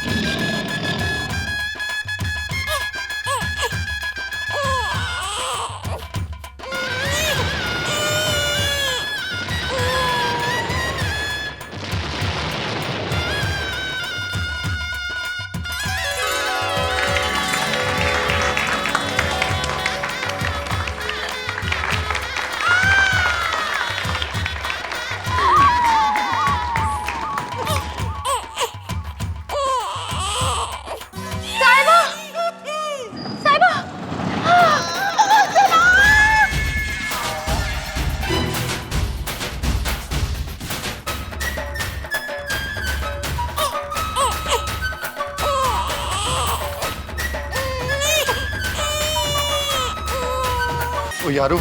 ओ यारो,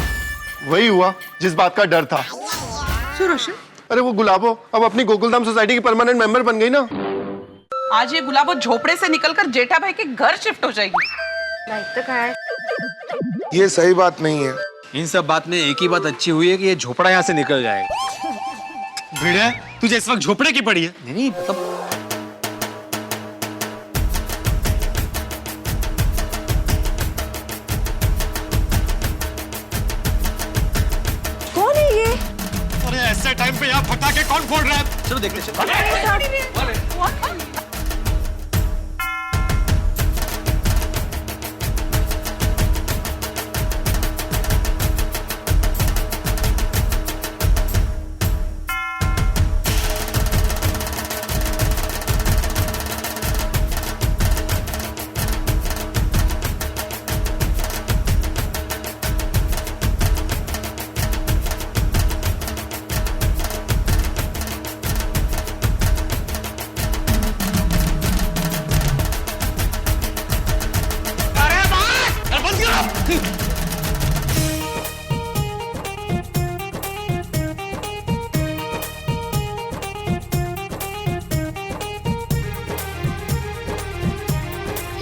वही हुआ जिस बात का डर था। रोशन, अरे वो गुलाबो अब अपनी गोकुलधाम सोसाइटी की परमानेंट मेंबर बन गई ना। आज ये गुलाबो झोपड़े से निकलकर जेठा भाई के घर शिफ्ट हो जाएगी। ये सही बात नहीं है। इन सब बात में एक ही बात अच्छी हुई है कि ये झोपड़ा यहाँ से निकल जाएगा। भिड़े, तुझे इस वक्त झोपड़े की पड़ी है। नहीं मतलब कौन है ये? अरे ऐसे टाइम पे यहाँ पटाखे कौन फोड़ रहा है? चलो देख ले।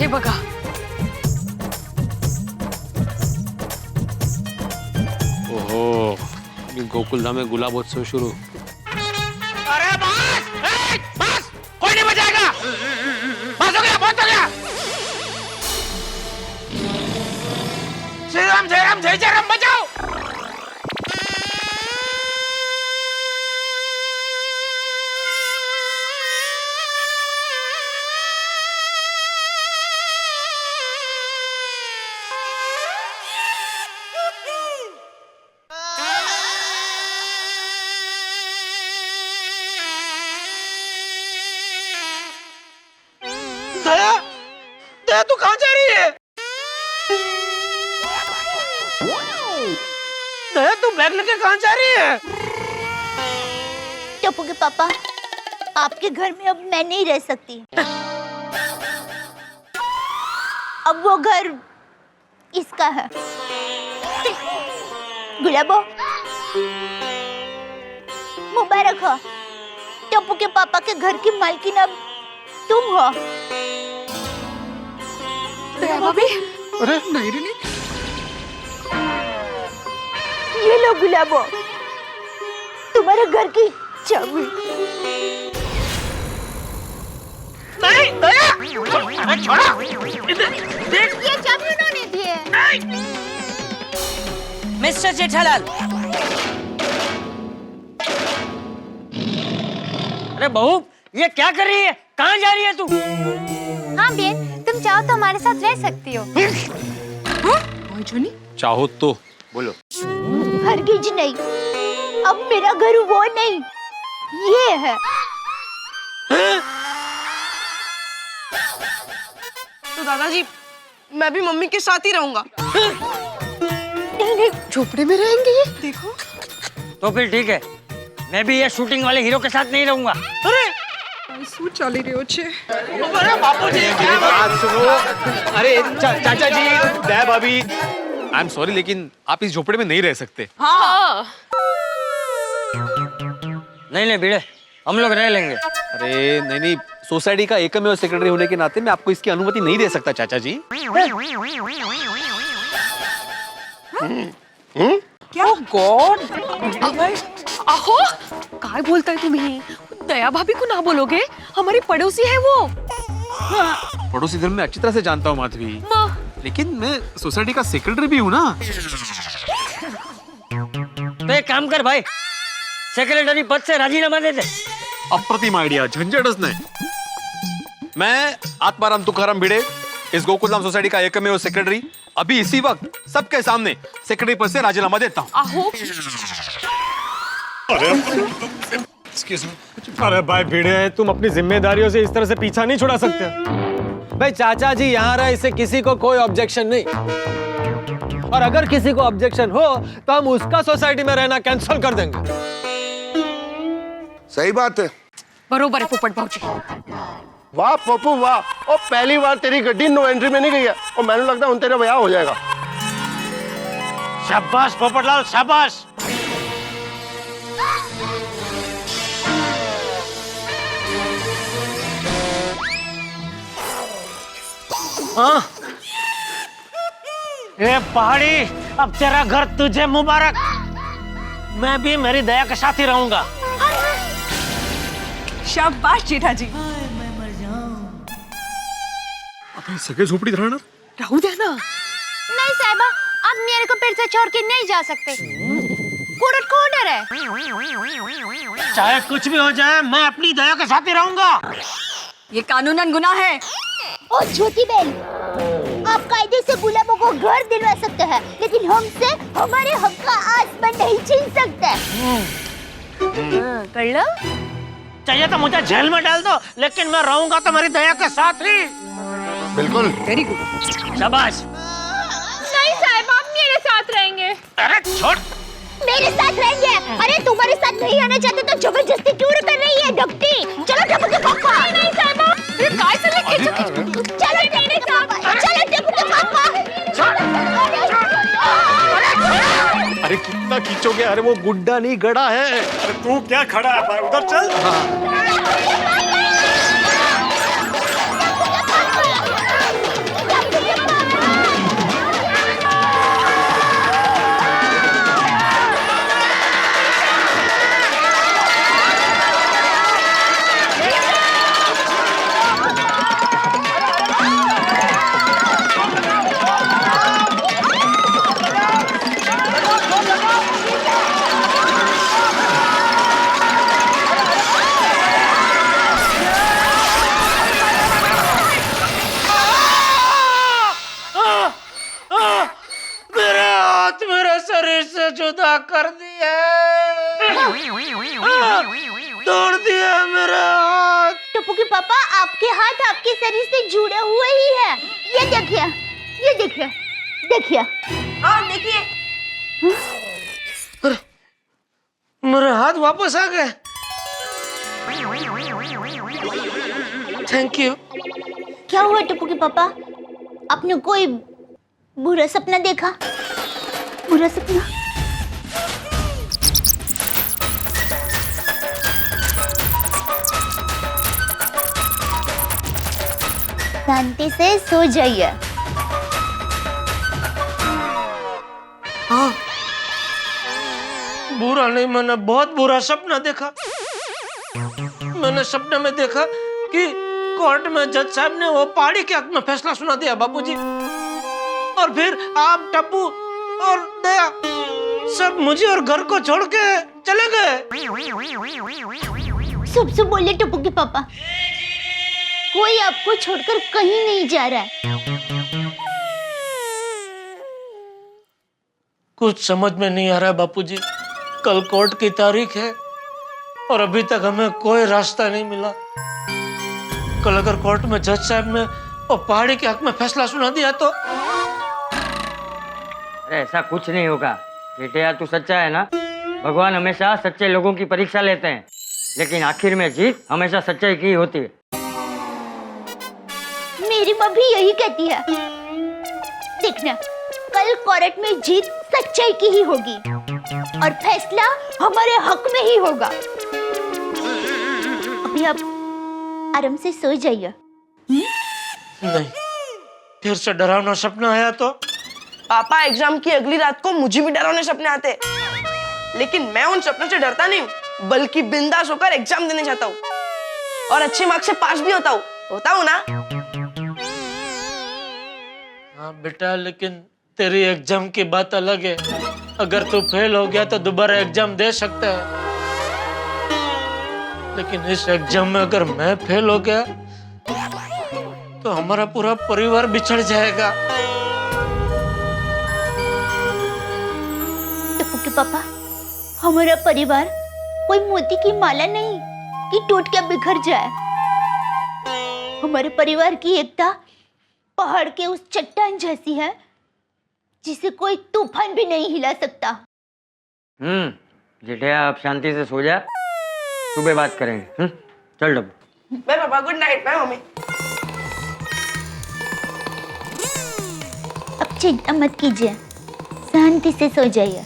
हे बघा ओहो अभी गोकुलधाम में गुलाबोत्सव शुरू। अरे बस कोई नहीं बचाएगा। बस हो गया, बहुत हो गया। श्री राम जय राम जय जय राम बचाओ। दया, दया तू कहाँ जा रही है? दया तू बैग लेके कहाँ जा रही है? टप्पू के पापा, आपके घर में अब मैं नहीं रह सकती। अब वो घर इसका है। गुलाबो, मुबारक हो। टप्पू के पापा के घर की मालकिन अब तुम हो। दया भाभी, अरे नहीं रे नहीं। ये लो गुलाबो, तुम्हारे घर की चाबी। नहीं दया, अरे छोड़ा। देख ये चाबी उन्होंने दी है। मिस्टर जेठालाल, अरे बहू ये क्या कर रही है? कहाँ जा रही है तू? हाँ बेन, तुम चाहो तो हमारे साथ रह सकती हो। चाहो तो बोलो। हरगिज नहीं, अब मेरा घर वो नहीं, ये है। तो दादाजी मैं भी मम्मी के साथ ही रहूंगा। नहीं नहीं, झोपड़े में रहेंगे ये। देखो तो फिर ठीक है, मैं भी ये शूटिंग वाले हीरो के साथ नहीं रहूंगा। अरे શું ચાલી રહ્યો છે? अरे बापूजी मेरी बात सुनो। अरे चाचा जी, दया भाभी, आई एम सॉरी लेकिन आप इस झोपड़े में नहीं रह सकते। हाँ नहीं नहीं भिड़े, हम लोग रह लेंगे। अरे नहीं नहीं, सोसाइटी का एकमेव सेक्रेटरी होने के नाते मैं आपको इसकी अनुमति नहीं दे सकता चाचा जी। क्या गॉड, आहो काय बोलताय तुम्ही? दया भाभी को ना बोलोगे, हमारी पड़ोसी है वो। पड़ोसी धर्म में अच्छी तरह से जानता हूँ माधवी, लेकिन मैं सोसाइटी का सेक्रेटरी भी हूँ ना। तो एक काम कर भाई, सेक्रेटरी पद से राजीनामा दे दे। अप्रतिम आइडिया, झंझटच नहीं। मैं आत्माराम तुकाराम भिड़े, इस गोकुलधाम सोसाइटी का एकमेव सेक्रेटरी, अभी इसी वक्त सबके सामने सेक्रेटरी पद से राजीनामा देता हूँ। आहो अरे भाई भिड़े, तुम अपनी जिम्मेदारियों से इस तरह से पीछा नहीं छुड़ा सकते। भाई चाचा जी यहाँ रहे, इससे किसी को कोई ऑब्जेक्शन नहीं, और अगर किसी को ऑब्जेक्शन हो तो हम उसका सोसाइटी में रहना कैंसिल कर देंगे। सही बात है। बरोबर है पोपट भाऊजी। वाह पप्पू वाह, और पहली बार तेरी गड्डी नो एंट्री में नहीं गई है, और मैंने लगता है उन तेरा ब्याह हो जाएगा। शाबाश पोपटलाल शाबाश। हाँ ये पहाड़ी, अब तेरा घर तुझे मुबारक। मैं भी मेरी दया के साथ ही रहूंगा। शाबाश जेठा जी। अपनी सगे झोपड़ी रहना रहू दे ना। नहीं साहिबा, आप मेरे को पेड़ से छोड़ के नहीं जा सकते। कोर्ट को ऑर्डर है। चाहे कुछ भी हो जाए, मैं अपनी दया के साथ ही रहूंगा। ये कानूनन गुनाह है। ओ छोटी बहन, आप कायदे से गुलाबों को घर दिलवा सकते हैं, लेकिन हमसे हमारे हक का आसमान नहीं छीन सकते। कर लो। चाहिए तो मुझे जेल में डाल दो, लेकिन मैं रहूंगा तुम्हारी दया के साथ ही। बिल्कुल। Very good. शाबाश। नहीं साहिब, आप मेरे साथ रहेंगे। अरे छोड़। मेरे साथ रहेंगे। अरे तुम्हारे साथ नहीं आना चाहते तो जबरदस्ती क्यों कर रही है डॉक्टी? चलो टप्पू के पापा। नहीं साहिबा, ये काय से लेके चलो मेरे साथ, चलो टप्पू के पापा। अरे कितना खींचोगे? अरे वो गुड्डा नहीं गड़ा है। अरे तू क्या खड़ा है भाई, उधर चल। तोड़ दिया मेरा हाथ। टप्पू के पापा, आपके हाथ आपके शरीर से जुड़े हुए ही है। ये देखिए, ये देखिए, देखिए। हाँ देखिए। अरे मेरे हाथ वापस आ गए। Thank you. क्या हुआ टप्पू के पापा? आपने कोई बुरा सपना देखा? बुरा सपना? शांति से सो जाइए। हाँ, बुरा नहीं, मैंने बहुत बुरा सपना देखा। मैंने सपने में देखा कि कोर्ट में जज साहब ने वो पहाड़ी के हक में फैसला सुना दिया बाबूजी, और फिर आप, टप्पू और दया सब मुझे और घर को छोड़ के चले गए। सब बोले टप्पू के पापा, कोई आपको छोड़कर कहीं नहीं जा रहा है। कुछ समझ में नहीं आ रहा है बापूजी। कल कोर्ट की तारीख है और अभी तक हमें कोई रास्ता नहीं मिला। कल अगर कोर्ट में जज साहब ने वो पहाड़ी के हक में फैसला सुना दिया तो? अरे ऐसा कुछ नहीं होगा जेठिया, तू सच्चा है ना। भगवान हमेशा सच्चे लोगों की परीक्षा लेते हैं, लेकिन आखिर में जीत हमेशा सच्चाई की होती है। मेरी माँ भी यही कहती है। देखना, कल कोर्ट में जीत सच्चाई की ही होगी और फैसला हमारे हक में ही होगा। अभी आप आराम से सो जाइए। नहीं, फिर से डरावना सपना आया तो? पापा, एग्जाम की अगली रात को मुझे भी डरावने सपने आते, लेकिन मैं उन सपनों से डरता नहीं हूँ, बल्कि बिंदास होकर एग्जाम देने जाता हूँ और अच्छे मार्क्स से पास भी होता हूँ ना। हाँ बेटा, लेकिन तेरी एग्जाम की बात अलग है। अगर तू फेल हो गया तो दोबारा एग्जाम दे सकता है, लेकिन इस एग्जाम में अगर मैं फेल हो गया तो हमारा पूरा परिवार बिछड़ जाएगा। टप्पू के पापा, हमारा परिवार कोई मोती की माला नहीं कि टूट के बिखर जाए। हमारे परिवार की एकता पहाड़ के उस चट्टान जैसी है जिसे कोई तूफान भी नहीं हिला सकता। जेठिया, आप शांति से सो जा, सुबह बात करेंगे। चल Dabbu. Bye papa, good night. Bye mummy. अब चिंता मत कीजिए, शांति से सो जाइए।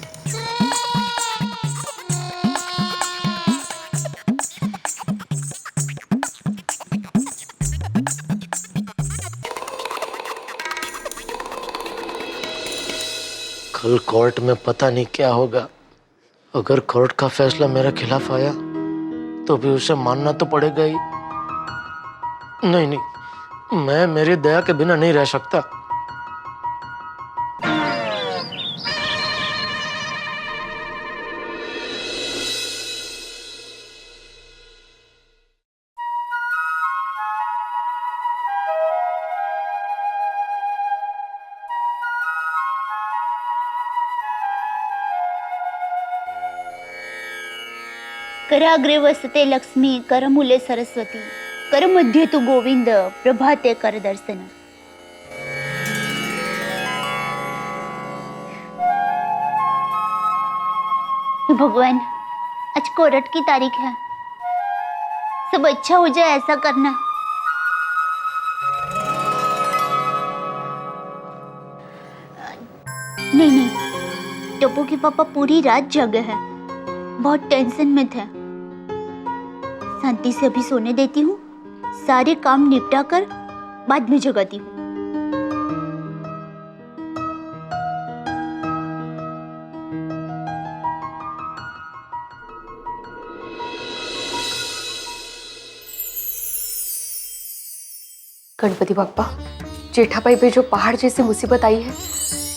कल कोर्ट में पता नहीं क्या होगा। अगर कोर्ट का फैसला मेरे खिलाफ आया तो भी उसे मानना तो पड़ेगा ही। नहीं नहीं, मैं मेरी दया के बिना नहीं रह सकता। कराग्रे वसते लक्ष्मी, करमूले सरस्वती, कर मध्ये तु गोविंद, प्रभाते कर दर्शन। भगवान, आज कोर्ट की तारीख है, सब अच्छा हो जाए ऐसा करना। नहीं नहीं, टप्पू के पापा पूरी रात जागे हैं, बहुत टेंशन में थे। शांति से अभी सोने देती हूँ, सारे काम निपटा कर बाद में जगाती हूँ। गणपति बाप्पा, जेठाबाई पे जो पहाड़ जैसी मुसीबत आई है,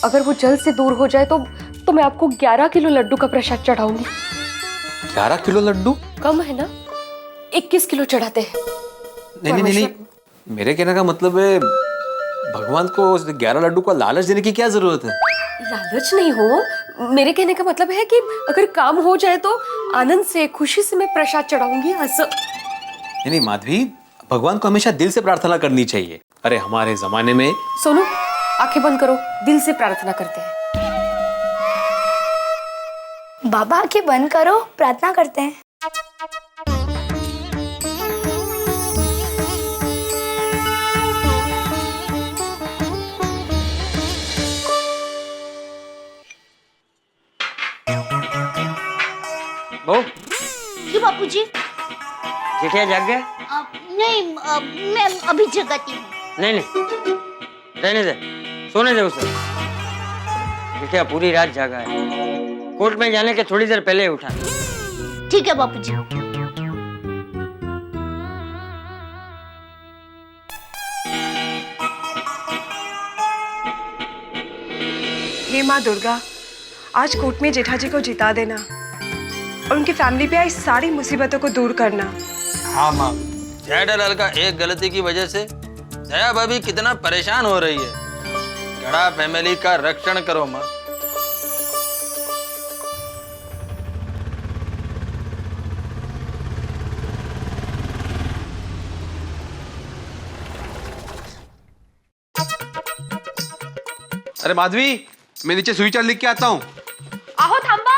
अगर वो जल्द से दूर हो जाए तो मैं आपको 11 किलो लड्डू का प्रसाद चढ़ाऊंगी। 11 किलो लड्डू? कम है ना? 21 किलो चढ़ाते हैं। नहीं, मेरे कहने का मतलब है भगवान को 11 लड्डू का लालच देने की क्या जरूरत है? लालच नहीं हो, मेरे कहने का मतलब है कि अगर काम हो जाए तो आनंद से खुशी से मैं प्रसाद चढ़ाऊंगी। नहीं माधवी, भगवान को हमेशा दिल से प्रार्थना करनी चाहिए। अरे हमारे जमाने में। सोनू, आंखें बंद करो, दिल से प्रार्थना करते हैं। बाबा आंखें बंद करो, प्रार्थना करते हैं। जी बापूजी। जेठिया जाग गया? नहीं, मैं अभी जगाती हूँ। नहीं, रहने दे, सोने दे उसे। जेठिया पूरी रात जागा है, कोर्ट में जाने के थोड़ी देर पहले उठा। ठीक है बापूजी। हे माँ दुर्गा, आज कोर्ट में जेठा जी को जिता देना और उनकी फैमिली पे आई सारी मुसीबतों को दूर करना। हाँ माँ, जेठालाल का एक गलती की वजह से दया भाभी कितना परेशान हो रही है। गड़ा फैमिली का रक्षण करो माँ। अरे माधवी, मैं नीचे सुविचार लिख के आता हूँ। आहो थांबा,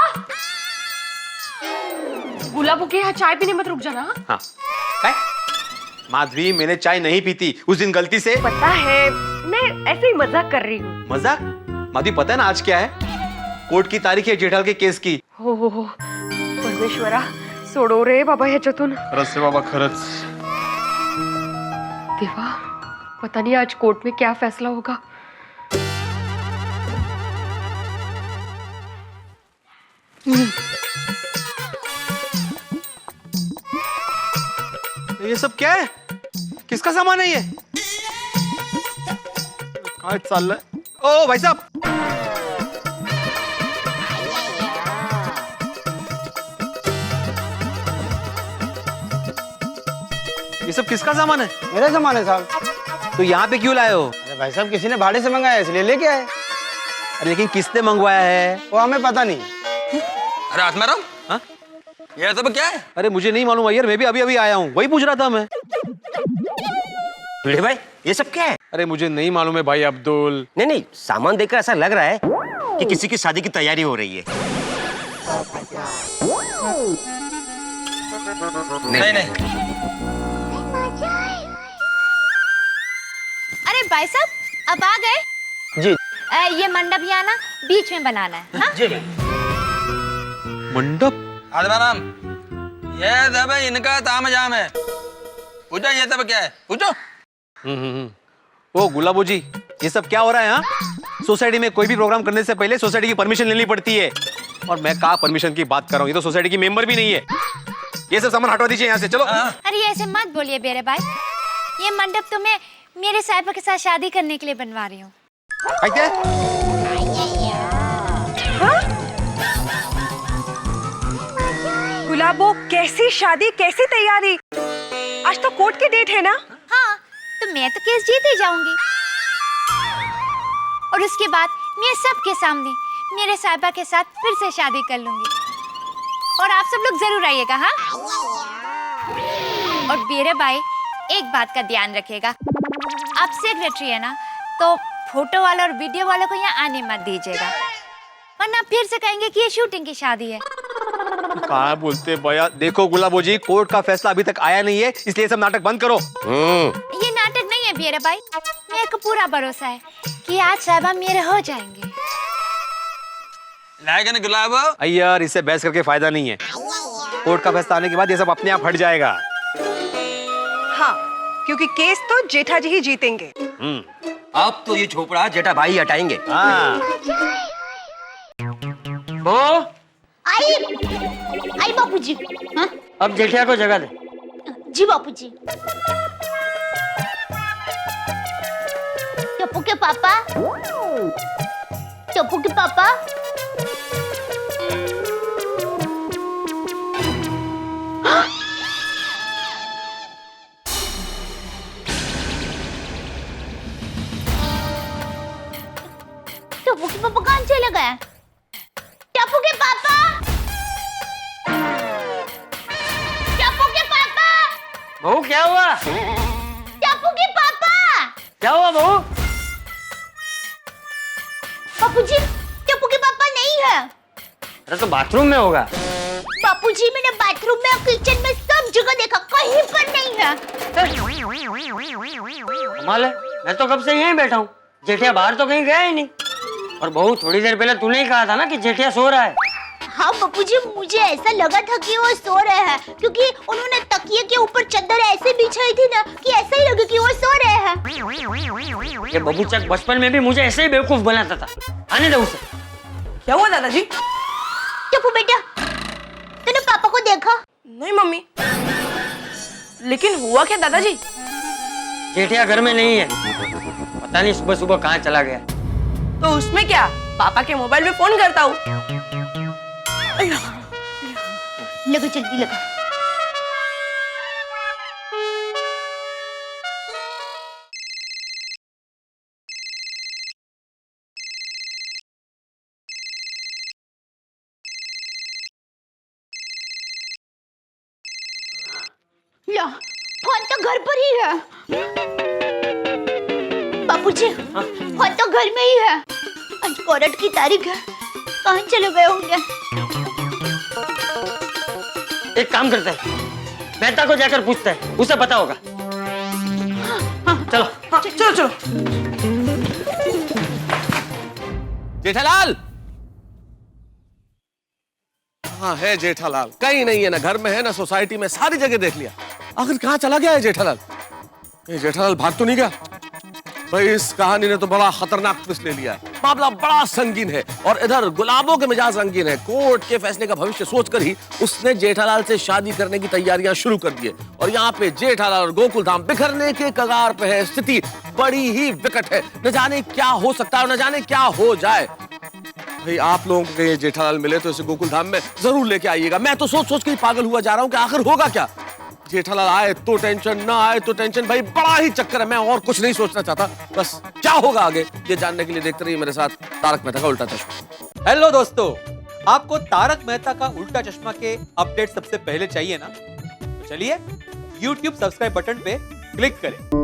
गुलाबों के यहाँ चाय पीने मत रुक जाना। हाँ, काय? माधवी, मैंने चाय नहीं पीती उस दिन गलती से। पता है, मैं ऐसे ही मजाक कर रही हूँ। मजाक? माधवी पता है ना आज क्या है? कोर्ट की तारीख है जेठालाल के केस की। हो परमेश्वरा, सोडो रे बाबा ह्याच्यातून। खरंच रे बाबा, खरंच। देवा, पता नहीं आज कोर्ट में क्या फैसला होगा। ये सब क्या है? किसका सामान है ये? कहाँ चल रहा है? ओ भाई साहब, ये सब किसका सामान है? मेरा सामान है साहब। तो यहाँ पे क्यों लाए हो? अरे भाई साहब, किसी ने भाड़े से मंगाया इसलिए लेके आए। अरे लेकिन किसने मंगवाया है? वो हमें पता नहीं। अरे आत्माराम, हाँ? ये सब क्या है? अरे मुझे नहीं मालूम यार, मैं भी अभी अभी आया हूँ, वही पूछ रहा था मैं। भिड़े भाई, ये सब क्या है? अरे मुझे नहीं मालूम है भाई अब्दुल। नहीं, सामान देखकर ऐसा लग रहा है कि किसी की शादी की तैयारी हो रही है। नहीं। अरे भाई साहब, अब आ गए? जी। ये मंडप यहाँ ना बीच में बनाना है। हाँ? जी। मंडप? आत्माराम, ये सब इनका तामझाम है। पूछो ये सब क्या है? पूछो। ओ गुलाबो जी, ये सब क्या हो रहा है? हाँ, सोसाइटी में कोई भी प्रोग्राम करने से पहले सोसाइटी की परमिशन लेनी पड़ती है। और मैं कहाँ परमिशन की बात कर रहा हूँ, ये तो सोसाइटी की मेंबर भी नहीं है। ये सब सामान हटवा दीजिए यहाँ से, चलो। अरे ऐसे मत बोलिए बेरे भाई, ये मंडप तो मैं मेरे साहिबा के साथ शादी करने के लिए बनवा रही हूँ। क्या? गुलाबो, कैसी शादी, कैसी तैयारी? आज तो कोर्ट की डेट है ना? हाँ, तो मैं तो केस जीत ही जाऊंगी। और उसके बाद मैं सबके सामने मेरे साहिबा के साथ फिर से शादी कर लूंगी। और आप सब लोग जरूर आइएगा। हाँ? और बेरे भाई, एक बात का ध्यान रखिएगा, आप सेक्रेटरी है ना, तो फोटो वाला और वीडियो वालों को यहाँ आने मत दीजिएगा, वरना फिर से कहेंगे कि ये शूटिंग की शादी है। कहाँ बोलते भैया? देखो गुलाबो जी, कोर्ट का फैसला अभी तक आया नहीं है, इसलिए सब नाटक बंद करो। ये नाटक नहीं है बेरे भाई, मेरे को पूरा भरोसा है कि आज साहिबा मेरे हो जाएंगे। लाएगा ना गुलाबो? यार, इससे बहस करके फायदा नहीं है। कोर्ट का फैसला आने के बाद ये सब अपने आप हट जाएगा। हाँ, क्योंकि केस तो जेठा जी ही जीतेंगे। अब तो ये झोपड़ा जेठा भाई हटाएंगे। हाँ। वो आई बापूजी। हाँ? अब जेठिया को जगा दे। जी बापूजी। टप्पू के पापा, टप्पू के पापा। टप्पू के पापा कहाँ चले गए? बहू क्या हुआ? टप्पू के पापा। क्या हुआ बहू? बापूजी, टप्पू के पापा नहीं है। अरे तो बाथरूम में होगा। बापूजी, मैंने बाथरूम में और किचन में सब जगह देखा, कहीं पर नहीं है। कमाल है, मैं तो कब से यहीं बैठा हूँ, जेठिया बाहर तो कहीं गया ही नहीं। और बहू, थोड़ी देर पहले तूने ही कहा था ना कि जेठिया सो रहा है। हाँ बापूजी, मुझे ऐसा लगा था कि वो सो रहे हैं, क्योंकि उन्होंने तकिए के ऊपर चादर ऐसे बिछाई थी ना कि ऐसा ही लगे कि वो सो रहे हैं। ये बबूचक बचपन में भी मुझे ऐसे ही बेवकूफ बनाता था। आने दो उसे। क्या हुआ दादाजी? टप्पू बेटा, तूने पापा को देखा? नहीं मम्मी। लेकिन हुआ क्या दादाजी? जेठिया घर में नहीं है, पता नहीं सुबह सुबह कहाँ चला गया। तो उसमें क्या, पापा के मोबाइल में फोन करता हूँ। लगा, जल्दी लगा। ला, फोन तो घर पर ही है। बापूजी, फोन तो घर में ही है। आज कोर्ट की तारीख है, कहाँ चले गए होंगे? एक काम करते हैं, मेहता को जाकर पूछते हैं, उसे पता होगा। चलो चलो चलो। जेठालाल। हाँ है जेठालाल, कहीं नहीं है, ना घर में है ना सोसाइटी में, सारी जगह देख लिया। आखिर कहाँ चला गया है जेठालाल? ये जेठालाल भाग तो नहीं गया? भाई इस कहानी ने तो बड़ा खतरनाक ट्विस्ट ले लिया है। मामला बड़ा संगीन है और इधर गुलाबों के मिजाज रंगीन है। कोर्ट के फैसले का भविष्य सोचकर ही उसने जेठालाल से शादी करने की तैयारियां शुरू कर दी है। और यहाँ पे जेठालाल और गोकुल धाम बिखरने के कगार पे है। स्थिति बड़ी ही विकट है, न जाने क्या हो सकता है, न जाने क्या हो जाए। भाई आप लोगों को ये जेठालाल मिले तो इसे गोकुल धाम में जरूर लेके आइएगा। मैं तो सोच सोच के ही पागल हुआ जा रहा हूँ कि आखिर होगा क्या। जेठालाल आए तो टेंशन, ना आए तो टेंशन। भाई बड़ा ही चक्कर है, मैं और कुछ नहीं सोचना चाहता। बस क्या होगा आगे ये जानने के लिए देखते रहिए मेरे साथ तारक मेहता का उल्टा चश्मा। हेलो दोस्तों, आपको तारक मेहता का उल्टा चश्मा के अपडेट सबसे पहले चाहिए ना, तो चलिए YouTube सब्सक्राइब बटन पे क्लिक करें।